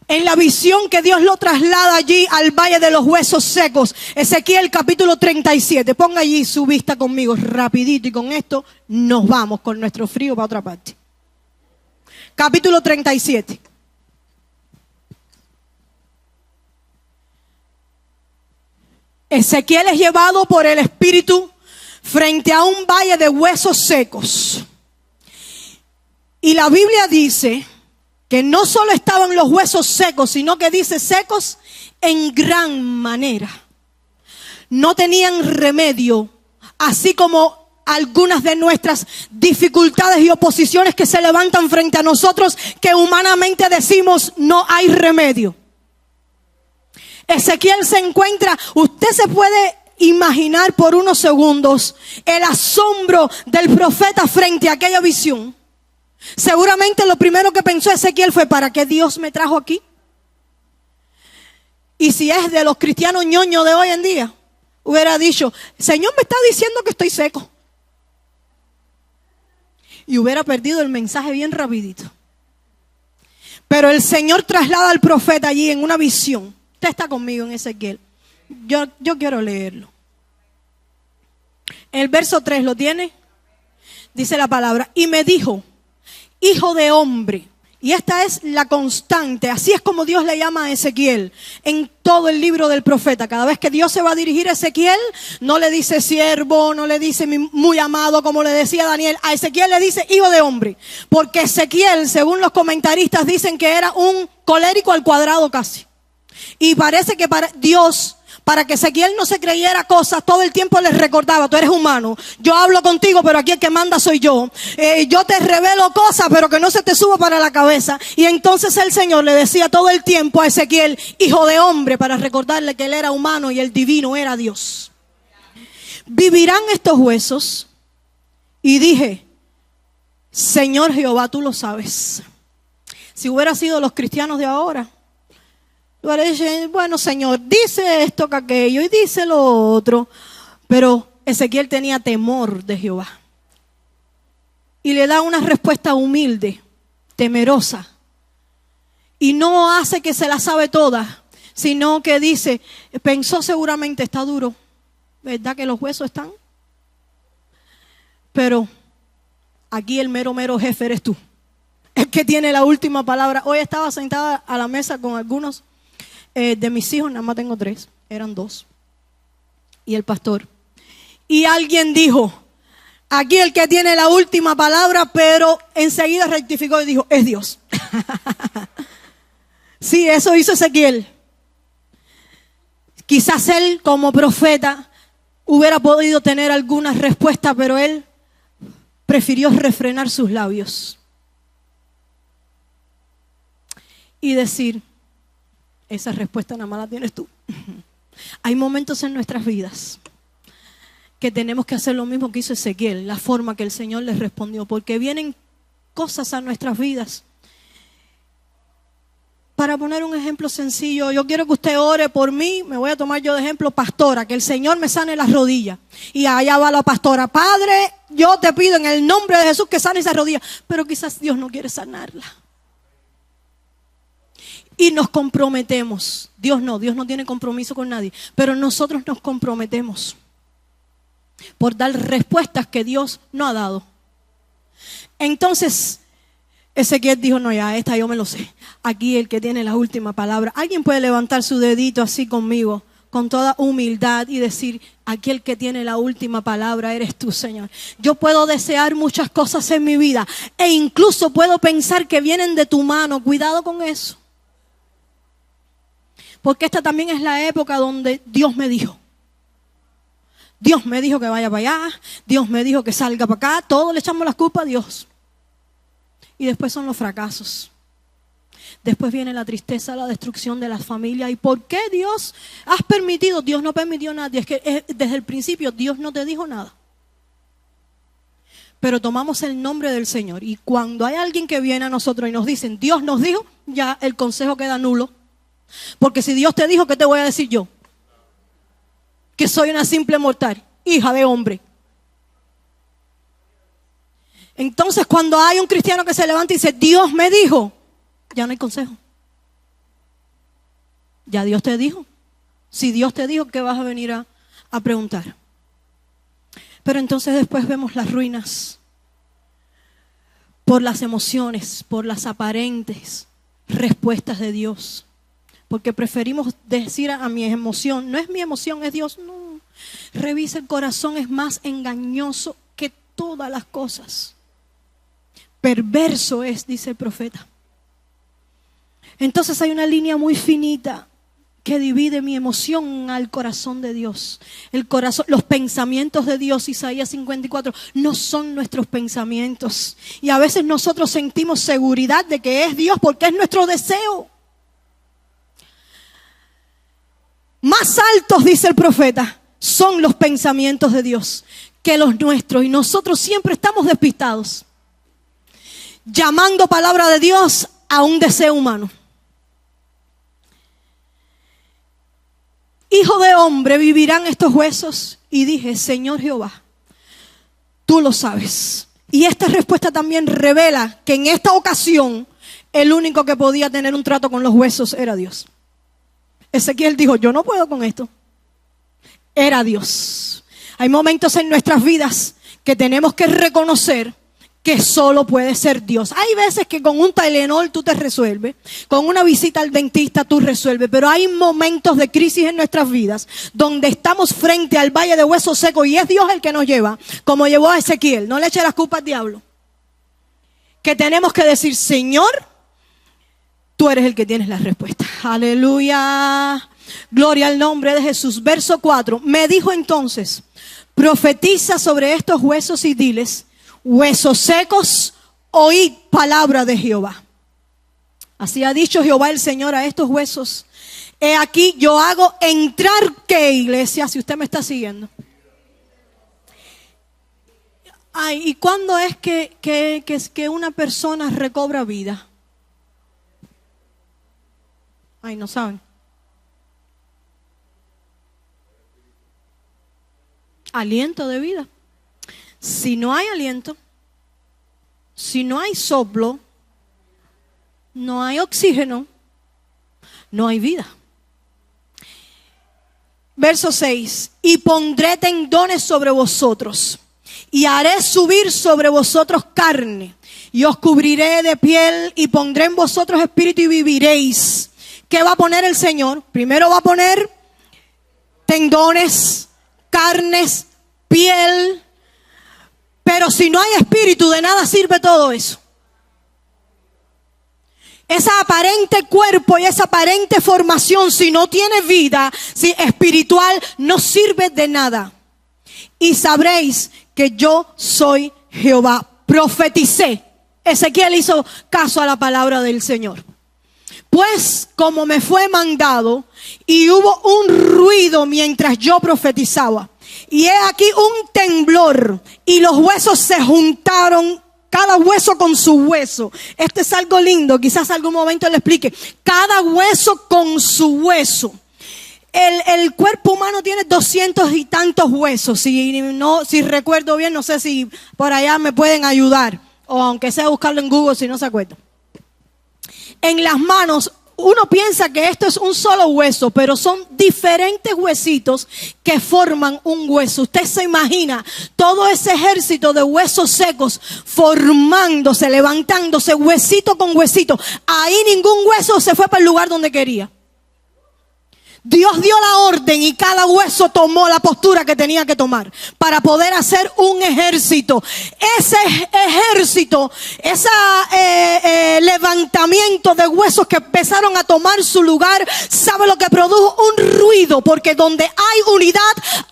S1: en la visión que Dios lo traslada allí al valle de los huesos secos. Ezequiel capítulo 37. Ponga allí su vista conmigo rapidito, y con esto nos vamos con nuestro frío para otra parte. Capítulo 37. Ezequiel es llevado por el Espíritu frente a un valle de huesos secos. Y la Biblia dice que no solo estaban los huesos secos, sino que dice secos en gran manera. No tenían remedio, así como algunas de nuestras dificultades y oposiciones que se levantan frente a nosotros, que humanamente decimos no hay remedio. Ezequiel se encuentra, usted se puede imaginar por unos segundos el asombro del profeta frente a aquella visión. Seguramente lo primero que pensó Ezequiel fue: ¿para qué Dios me trajo aquí? Y si es de los cristianos ñoños de hoy en día, hubiera dicho: Señor, me está diciendo que estoy seco. Y hubiera perdido el mensaje bien rapidito. Pero el Señor traslada al profeta allí en una visión. Usted está conmigo en Ezequiel. Yo quiero leerlo. El verso 3, ¿lo tiene? Dice la palabra: y me dijo: hijo de hombre. Y esta es la constante. Así es como Dios le llama a Ezequiel en todo el libro del profeta. Cada vez que Dios se va a dirigir a Ezequiel, no le dice siervo, no le dice muy amado, como le decía Daniel. A Ezequiel le dice hijo de hombre. Porque Ezequiel, según los comentaristas, dicen que era un colérico al cuadrado casi. Y parece que para Dios, para que Ezequiel no se creyera cosas, todo el tiempo les recordaba: tú eres humano, yo hablo contigo, pero aquí el que manda soy yo. Yo te revelo cosas, pero que no se te suba para la cabeza. Y entonces el Señor le decía todo el tiempo a Ezequiel: hijo de hombre, para recordarle que él era humano y el divino era Dios. ¿Vivirán estos huesos? Y dije: Señor Jehová, tú lo sabes. Si hubiera sido los cristianos de ahora, bueno, Señor, dice esto que aquello y dice lo otro. Pero Ezequiel tenía temor de Jehová. Y le da una respuesta humilde, temerosa. Y no hace que se la sabe toda, sino que dice: pensó seguramente, está duro, ¿verdad que los huesos están? Pero aquí el mero jefe eres tú, el que tiene la última palabra. Hoy estaba sentada a la mesa con algunos de mis hijos, nada más tengo 3, eran 2, y el pastor. Y alguien dijo: aquí el que tiene la última palabra, pero enseguida rectificó y dijo: es Dios. Sí, eso hizo Ezequiel. Quizás él como profeta hubiera podido tener alguna respuesta, pero él prefirió refrenar sus labios y decir: Esa respuesta nada más la tienes tú. Hay momentos en nuestras vidas que tenemos que hacer lo mismo que hizo Ezequiel, la forma que el Señor les respondió, porque vienen cosas a nuestras vidas. Para poner un ejemplo sencillo, yo quiero que usted ore por mí, me voy a tomar yo de ejemplo, pastora, que el Señor me sane las rodillas. Y allá va la pastora, Padre, yo te pido en el nombre de Jesús que sane esas rodillas, pero quizás Dios no quiere sanarla. Y nos comprometemos. Dios no tiene compromiso con nadie, pero nosotros nos comprometemos por dar respuestas que Dios no ha dado. Entonces Ezequiel dijo, no, ya esta yo me lo sé. Aquí el que tiene la última palabra. Alguien puede levantar su dedito así conmigo, con toda humildad, y decir, aquí el que tiene la última palabra eres tú, Señor. Yo puedo desear muchas cosas en mi vida e incluso puedo pensar que vienen de tu mano. Cuidado con eso. Porque esta también es la época donde Dios me dijo. Dios me dijo que vaya para allá. Dios me dijo que salga para acá. Todos le echamos la culpa a Dios. Y después son los fracasos. Después viene la tristeza, la destrucción de las familias. ¿Y por qué Dios has permitido? Dios no permitió nada. Es que desde el principio Dios no te dijo nada. Pero tomamos el nombre del Señor. Y cuando hay alguien que viene a nosotros y nos dicen, Dios nos dijo, ya el consejo queda nulo. Porque si Dios te dijo, ¿qué te voy a decir yo? Que soy una simple mortal, hija de hombre. Entonces cuando hay un cristiano que se levanta y dice, Dios me dijo, ya no hay consejo. Ya Dios te dijo. Si Dios te dijo, ¿qué vas a venir a preguntar? Pero entonces después vemos las ruinas por las emociones, por las aparentes respuestas de Dios. Porque preferimos decir a mi emoción, no es mi emoción, es Dios. No, revisa el corazón, es más engañoso que todas las cosas. Perverso es, dice el profeta. Entonces hay una línea muy finita que divide mi emoción al corazón de Dios. El corazón, los pensamientos de Dios, Isaías 54, no son nuestros pensamientos. Y a veces nosotros sentimos seguridad de que es Dios porque es nuestro deseo. Más altos, dice el profeta, son los pensamientos de Dios que los nuestros. Y nosotros siempre estamos despistados, llamando palabra de Dios a un deseo humano. Hijo de hombre, ¿vivirán estos huesos? Y dije, Señor Jehová, tú lo sabes. Y esta respuesta también revela que en esta ocasión el único que podía tener un trato con los huesos era Dios. Ezequiel dijo, yo no puedo con esto. Era Dios. Hay momentos en nuestras vidas que tenemos que reconocer que solo puede ser Dios. Hay veces que con un Tylenol tú te resuelves, con una visita al dentista tú resuelves, pero hay momentos de crisis en nuestras vidas donde estamos frente al valle de huesos secos y es Dios el que nos lleva, como llevó a Ezequiel. No le eche las culpas al diablo. Que tenemos que decir, Señor, tú eres el que tienes la respuesta. Aleluya. Gloria al nombre de Jesús. Verso 4. Me dijo entonces, profetiza sobre estos huesos y diles, huesos secos, oíd palabra de Jehová. Así ha dicho Jehová el Señor a estos huesos. He aquí yo hago entrar, ¿qué, iglesia? Si usted me está siguiendo. Ay, ¿y cuándo es que una persona recobra vida? Ay, no saben. Aliento de vida. Si no hay aliento, si no hay soplo, no hay oxígeno, no hay vida. Verso 6. Y pondré tendones sobre vosotros, y haré subir sobre vosotros carne, y os cubriré de piel, y pondré en vosotros espíritu, y viviréis. ¿Qué va a poner el Señor? Primero va a poner tendones, carnes, piel. Pero si no hay espíritu, de nada sirve todo eso. Esa aparente cuerpo y esa aparente formación, si no tiene vida, si espiritual, no sirve de nada. Y sabréis que yo soy Jehová. Profeticé. Ezequiel hizo caso a la palabra del Señor. pues como me fue mandado, y hubo un ruido mientras yo profetizaba. Y he aquí un temblor, y los huesos se juntaron, cada hueso con su hueso. Esto es algo lindo, quizás algún momento le explique. Cada hueso con su hueso. El cuerpo humano tiene 200 y tantos huesos. Si recuerdo bien, no sé si por allá me pueden ayudar. O aunque sea buscarlo en Google si no se acuerdan. En las manos, uno piensa que esto es un solo hueso, pero son diferentes huesitos que forman un hueso. Usted se imagina todo ese ejército de huesos secos formándose, levantándose, huesito con huesito. Ahí ningún hueso se fue para el lugar donde quería. Dios dio la orden y cada hueso tomó la postura que tenía que tomar para poder hacer un ejército. Ese ejército, ese levantamiento de huesos que empezaron a tomar su lugar, ¿sabe lo que produjo? Un ruido, porque donde hay unidad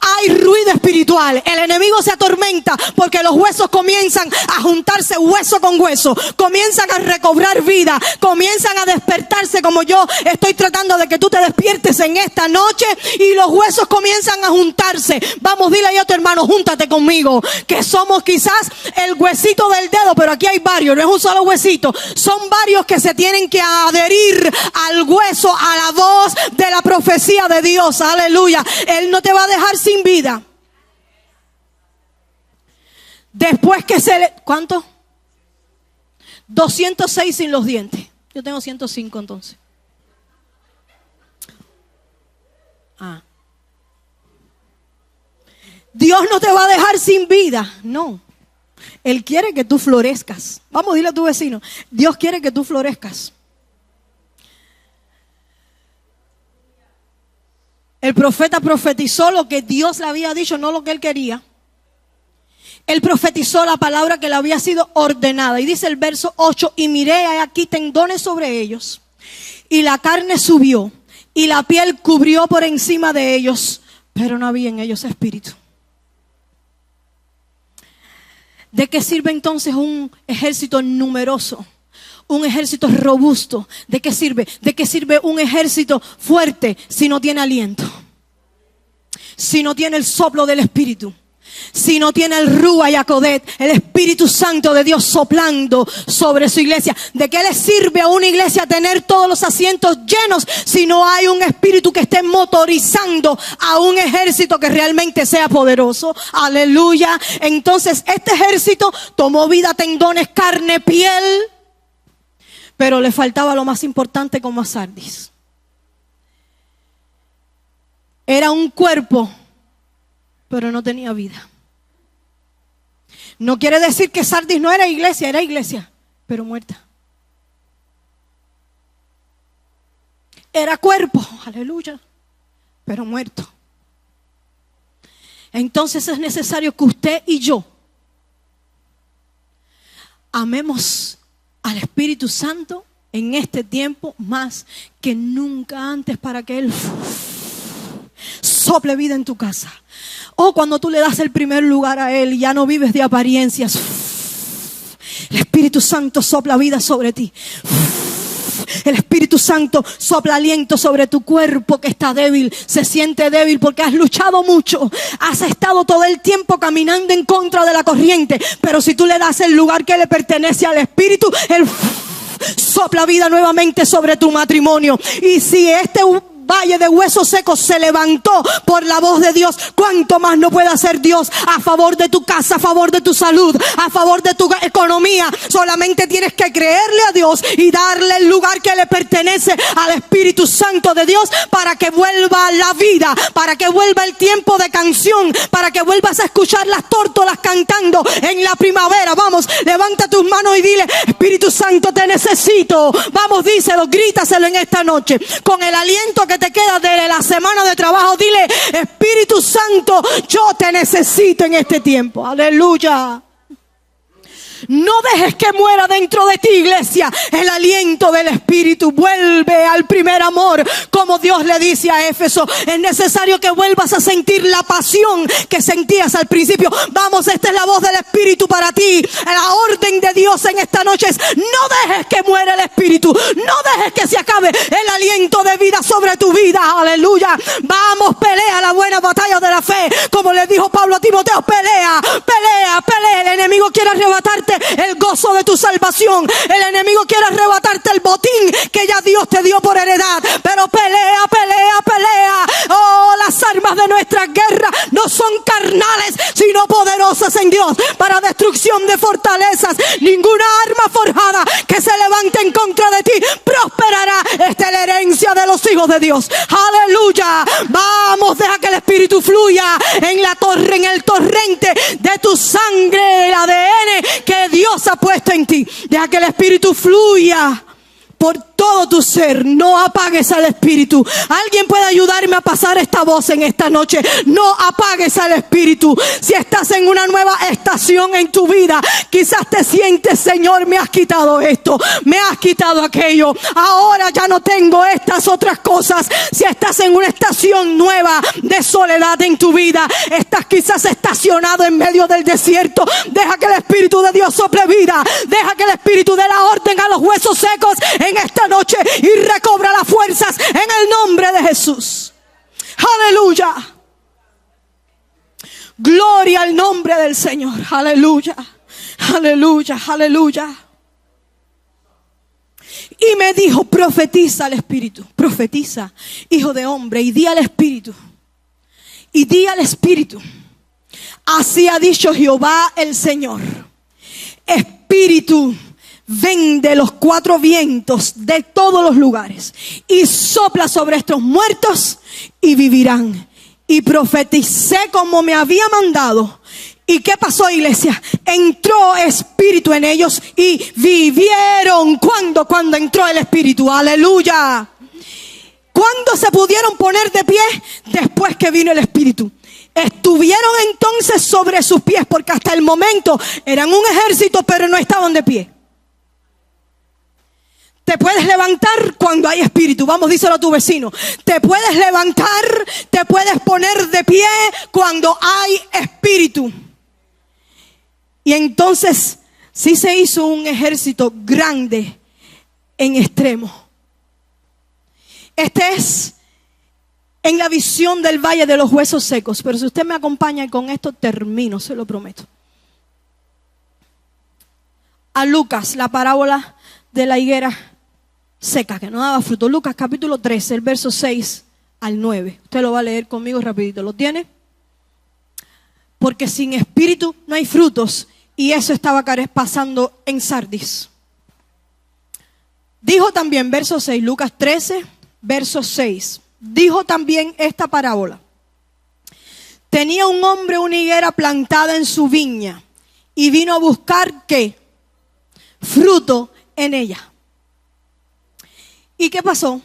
S1: hay ruido espiritual. El enemigo se atormenta porque los huesos comienzan a juntarse hueso con hueso, comienzan a recobrar vida, comienzan a despertarse como yo estoy tratando de que tú te despiertes en esta noche, y los huesos comienzan a juntarse. Vamos, dile ahí a tu hermano, júntate conmigo, que somos quizás el huesito del dedo, pero aquí hay varios, no es un solo huesito, son varios que se tienen que adherir al hueso, a la voz de la profecía de Dios. Aleluya. Él no te va a dejar sin vida. Después que ¿cuánto? 206 sin los dientes. Yo tengo 105 entonces. Dios no te va a dejar sin vida, no. Él quiere que tú florezcas. Vamos, dile a tu vecino, Dios quiere que tú florezcas. El profeta profetizó lo que Dios le había dicho, no lo que él quería. Él profetizó la palabra que le había sido ordenada. Y dice el verso 8, y miré aquí tendones sobre ellos, y la carne subió, y la piel cubrió por encima de ellos, pero no había en ellos espíritu. ¿De qué sirve entonces un ejército numeroso? Un ejército robusto. ¿De qué sirve? ¿De qué sirve un ejército fuerte si no tiene aliento? Si no tiene el soplo del Espíritu. Si no tiene el Rúa y Acodet, el Espíritu Santo de Dios soplando sobre su iglesia. ¿De qué le sirve a una iglesia tener todos los asientos llenos si no hay un espíritu que esté motorizando a un ejército que realmente sea poderoso? Aleluya. Entonces este ejército tomó vida, tendones, carne, piel, pero le faltaba lo más importante como a Sardis. Era un cuerpo, pero no tenía vida. No quiere decir que Sardis no era iglesia, pero muerta. Era cuerpo, aleluya, pero muerto. Entonces es necesario que usted y yo amemos al Espíritu Santo en este tiempo más que nunca antes, para que Él sople vida en tu casa. Cuando tú le das el primer lugar a Él, ya no vives de apariencias. El Espíritu Santo sopla vida sobre ti. El Espíritu Santo sopla aliento sobre tu cuerpo que está débil. Se siente débil porque has luchado mucho. Has estado todo el tiempo caminando en contra de la corriente. Pero si tú le das el lugar que le pertenece al Espíritu, Él sopla vida nuevamente sobre tu matrimonio. Y si este valle de huesos secos se levantó por la voz de Dios, ¿cuánto más no puede hacer Dios a favor de tu casa, a favor de tu salud, a favor de tu economía? Solamente tienes que creerle a Dios y darle el lugar que le pertenece al Espíritu Santo de Dios, para que vuelva la vida, para que vuelva el tiempo de canción, para que vuelvas a escuchar las tórtolas cantando en la primavera. Vamos, levanta tus manos y dile: Espíritu Santo, te necesito. Vamos, díselo, grítaselo en esta noche. Con el aliento que te queda de la semana de trabajo, dile: Espíritu Santo, yo te necesito en este tiempo. Aleluya. No dejes que muera dentro de ti, iglesia, el aliento del Espíritu. Vuelve al primer amor, como Dios le dice a Éfeso. Es necesario que vuelvas a sentir la pasión que sentías al principio. Vamos, esta es la voz del Espíritu para ti. La orden de Dios Dios en esta noche es: no dejes que muera el espíritu, no dejes que se acabe el aliento de vida sobre tu vida. Aleluya. Vamos, pelea la buena batalla de la fe, como le dijo Pablo a Timoteo: pelea, pelea, pelea. El enemigo quiere arrebatarte el gozo de tu salvación, el enemigo quiere arrebatarte el botín que ya Dios te dio por heredad, pero pelea, pelea, pelea. Oh, las armas de nuestra guerra no son carnales, sino poderosas en Dios para destrucción de fortalezas. Ninguna arma forjada que se levante en contra de ti prosperará. Esta es la herencia de los hijos de Dios. Aleluya. Vamos, deja que el espíritu fluya en la torre, en el torrente de tu sangre, el ADN que Dios ha puesto en ti. Deja que el espíritu fluya por todo tu ser. No apagues al espíritu. ¿Alguien puede ayudarme a pasar esta voz en esta noche? No apagues al espíritu. Si estás en una nueva estación en tu vida, quizás te sientes: Señor, me has quitado esto, me has quitado aquello, ahora ya no tengo estas otras cosas. Si estás en una estación nueva de soledad en tu vida, estás quizás estacionado en medio del desierto, deja que el espíritu de Dios sople vida. Deja que el espíritu dé la orden a los huesos secos en esta noche y recobra las fuerzas en el nombre de Jesús. Aleluya. Gloria al nombre del Señor. Aleluya, aleluya, aleluya. Y me dijo: profetiza al espíritu, profetiza, hijo de hombre, y di al espíritu, y di al espíritu: así ha dicho Jehová el Señor, espíritu, ven de los cuatro vientos de todos los lugares y sopla sobre estos muertos y vivirán. Y profeticé como me había mandado. ¿Y qué pasó, iglesia? Entró espíritu en ellos y vivieron. ¿Cuándo? Cuando entró el espíritu. Aleluya. ¿Cuándo se pudieron poner de pie? Después que vino el espíritu. Estuvieron entonces sobre sus pies, porque hasta el momento eran un ejército, pero no estaban de pie. Te puedes levantar cuando hay espíritu. Vamos, díselo a tu vecino. Te puedes levantar, te puedes poner de pie cuando hay espíritu. Y entonces sí se hizo un ejército grande en extremo. Este es en la visión del valle de los huesos secos. Pero si usted me acompaña, y con esto termino, se lo prometo. A Lucas, la parábola de la higuera seca que no daba fruto. Lucas capítulo 13, el verso 6 al 9. Usted lo va a leer conmigo rapidito. ¿Lo tiene? Porque sin espíritu no hay frutos, y eso estaba pasando en Sardis. Dijo también, verso 6, Lucas 13, verso 6. Dijo también esta parábola: tenía un hombre una higuera plantada en su viña, y vino a buscar ¿qué? Fruto en ella. ¿Y qué pasó?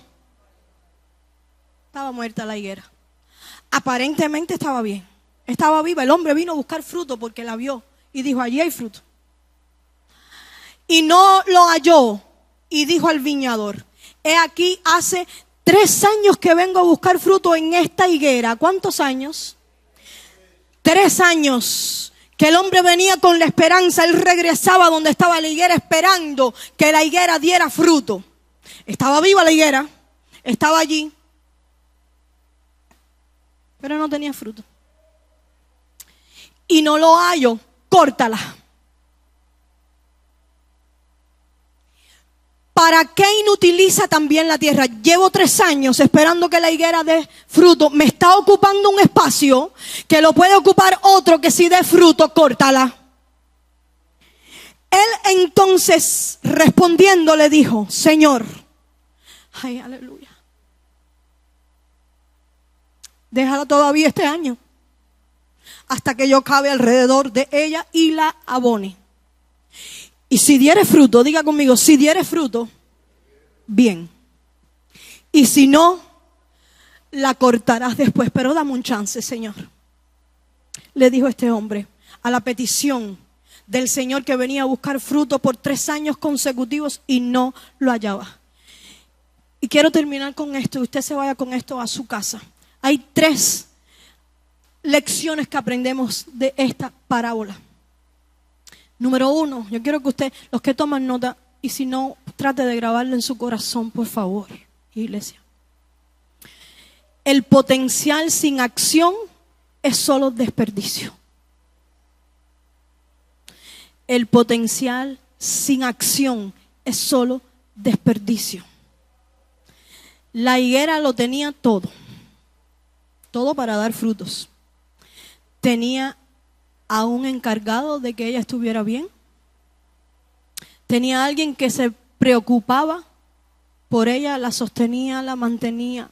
S1: Estaba muerta la higuera. Aparentemente estaba bien, estaba viva. El hombre vino a buscar fruto porque la vio y dijo: allí hay fruto. Y no lo halló, y dijo al viñador: he aquí, hace 3 años que vengo a buscar fruto en esta higuera. ¿Cuántos años? 3 años que el hombre venía con la esperanza. Él regresaba donde estaba la higuera esperando que la higuera diera fruto. Estaba viva la higuera, estaba allí, pero no tenía fruto. Y no lo hallo, córtala. ¿Para qué inutiliza también la tierra? Llevo 3 años esperando que la higuera dé fruto. Me está ocupando un espacio que lo puede ocupar otro que si dé fruto, córtala. Él entonces respondiendo le dijo: Señor, ay, aleluya, déjala todavía este año, hasta que yo cabe alrededor de ella y la abone. Y si diere fruto, diga conmigo, si diere fruto, bien. Y si no, la cortarás después. Pero dame un chance, Señor. Le dijo este hombre a la petición del Señor, que venía a buscar fruto por 3 años consecutivos y no lo hallaba. Y quiero terminar con esto, y usted se vaya con esto a su casa. Hay 3 lecciones que aprendemos de esta parábola. Número 1, yo quiero que usted, los que toman nota, y si no, trate de grabarlo en su corazón, por favor, iglesia. El potencial sin acción es solo desperdicio. El potencial sin acción es solo desperdicio. La higuera lo tenía todo para dar frutos. Tenía a un encargado de que ella estuviera bien. Tenía a alguien que se preocupaba por ella, la sostenía, la mantenía,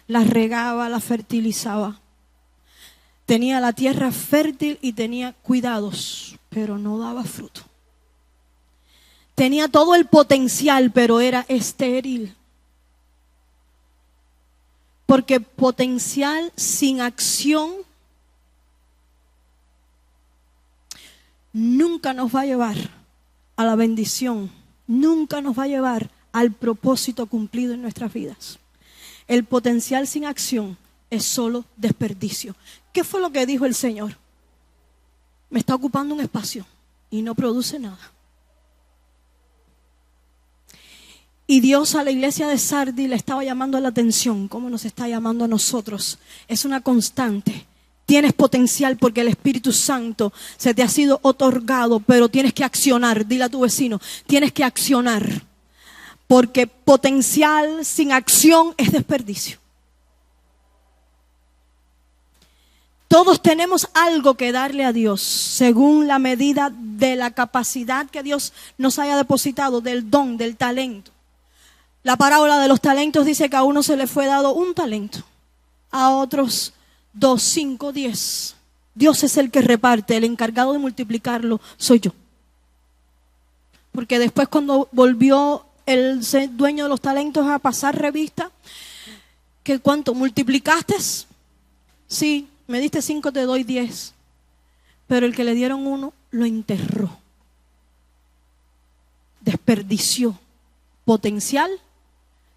S1: la regaba, la fertilizaba. Tenía la tierra fértil y tenía cuidados, pero no daba fruto. Tenía todo el potencial, pero era estéril. Porque potencial sin acción nunca nos va a llevar a la bendición, nunca nos va a llevar al propósito cumplido en nuestras vidas. El potencial sin acción es solo desperdicio. ¿Qué fue lo que dijo el Señor? Me está ocupando un espacio y no produce nada. Y Dios a la iglesia de Sardis le estaba llamando la atención, como nos está llamando a nosotros. Es una constante. Tienes potencial porque el Espíritu Santo se te ha sido otorgado, pero tienes que accionar. Dile a tu vecino, tienes que accionar. Porque potencial sin acción es desperdicio. Todos tenemos algo que darle a Dios, según la medida de la capacidad que Dios nos haya depositado, del don, del talento. La parábola de los talentos dice que a uno se le fue dado un talento, a otros 2, 5, 10. Dios es el que reparte, el encargado de multiplicarlo soy yo. Porque después cuando volvió el dueño de los talentos a pasar revista, ¿qué cuánto multiplicaste? Sí, me diste 5, te doy 10. Pero el que le dieron 1 lo enterró. Desperdició potencial.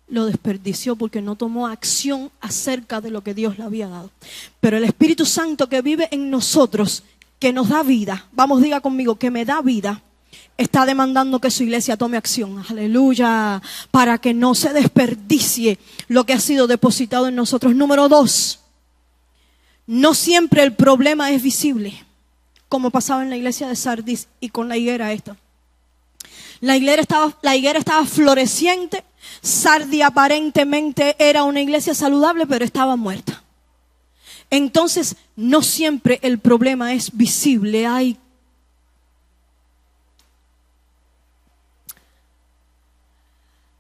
S1: Lo desperdició porque no tomó acción acerca de lo que Dios le había dado. Pero el Espíritu Santo que vive en nosotros, que nos da vida, vamos, diga conmigo, que me da vida, está demandando que su iglesia tome acción, aleluya, para que no se desperdicie lo que ha sido depositado en nosotros. Número 2, no siempre el problema es visible, como pasaba en la iglesia de Sardis y con la higuera esta. La higuera estaba floreciente. Sardis aparentemente era una iglesia saludable, pero estaba muerta. Entonces, no siempre el problema es visible. Hay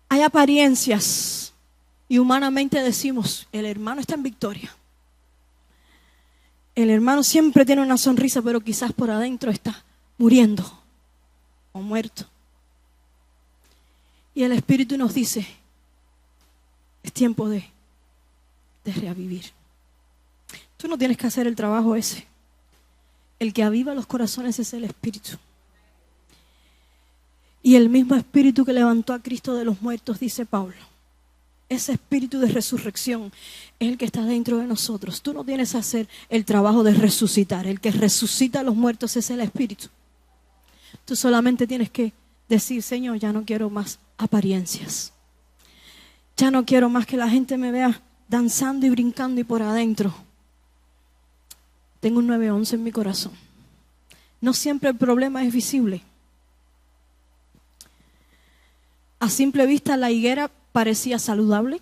S1: apariencias y humanamente decimos, el hermano está en victoria. El hermano siempre tiene una sonrisa, pero quizás por adentro está muriendo o muerto. Y el Espíritu nos dice, es tiempo de revivir. Tú no tienes que hacer el trabajo ese. El que aviva los corazones es el Espíritu. Y el mismo Espíritu que levantó a Cristo de los muertos, dice Pablo, ese Espíritu de resurrección es el que está dentro de nosotros. Tú no tienes que hacer el trabajo de resucitar. El que resucita a los muertos es el Espíritu. Tú solamente tienes que decir, Señor, ya no quiero más apariencias. Ya no quiero más que la gente me vea danzando y brincando y por adentro tengo un 911 en mi corazón. No siempre el problema es visible. A simple vista la higuera parecía saludable.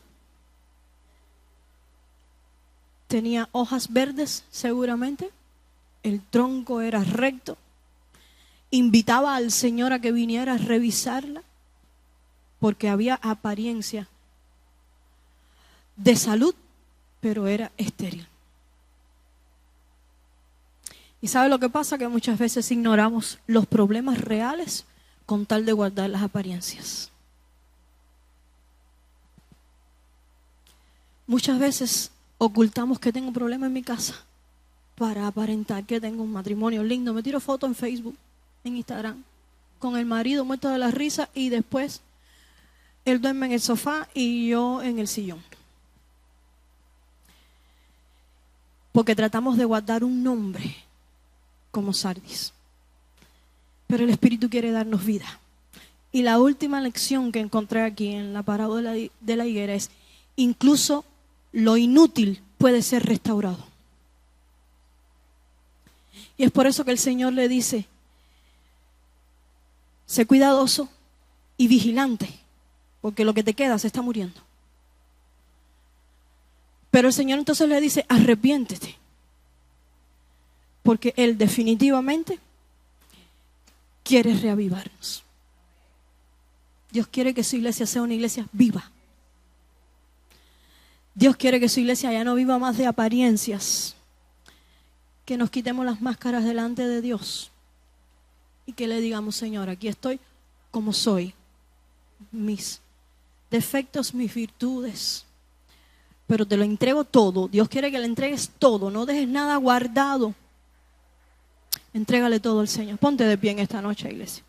S1: Tenía hojas verdes seguramente. El tronco era recto. Invitaba al Señor a que viniera a revisarla porque había apariencia de salud, pero era estéril. ¿Y sabe lo que pasa? Que muchas veces ignoramos los problemas reales con tal de guardar las apariencias. Muchas veces ocultamos que tengo un problema en mi casa para aparentar que tengo un matrimonio lindo. Me tiro fotos en Facebook, en Instagram, con el marido muerto de la risa y después él duerme en el sofá y yo en el sillón. Porque tratamos de guardar un nombre como Sardis. pero el Espíritu quiere darnos vida. Y la última lección que encontré aquí en la parábola de la higuera es: incluso lo inútil puede ser restaurado. Y es por eso que el Señor le dice: sé cuidadoso y vigilante, porque lo que te queda se está muriendo. Pero el Señor entonces le dice: arrepiéntete, porque Él definitivamente quiere reavivarnos. Dios quiere que su iglesia sea una iglesia viva. Dios quiere que su iglesia ya no viva más de apariencias. Que nos quitemos las máscaras delante de Dios y que le digamos: Señor, aquí estoy como soy. Mis defectos, mis virtudes, pero te lo entrego todo. Dios quiere que le entregues todo, no dejes nada guardado. Entrégale todo al Señor. Ponte de pie en esta noche, iglesia.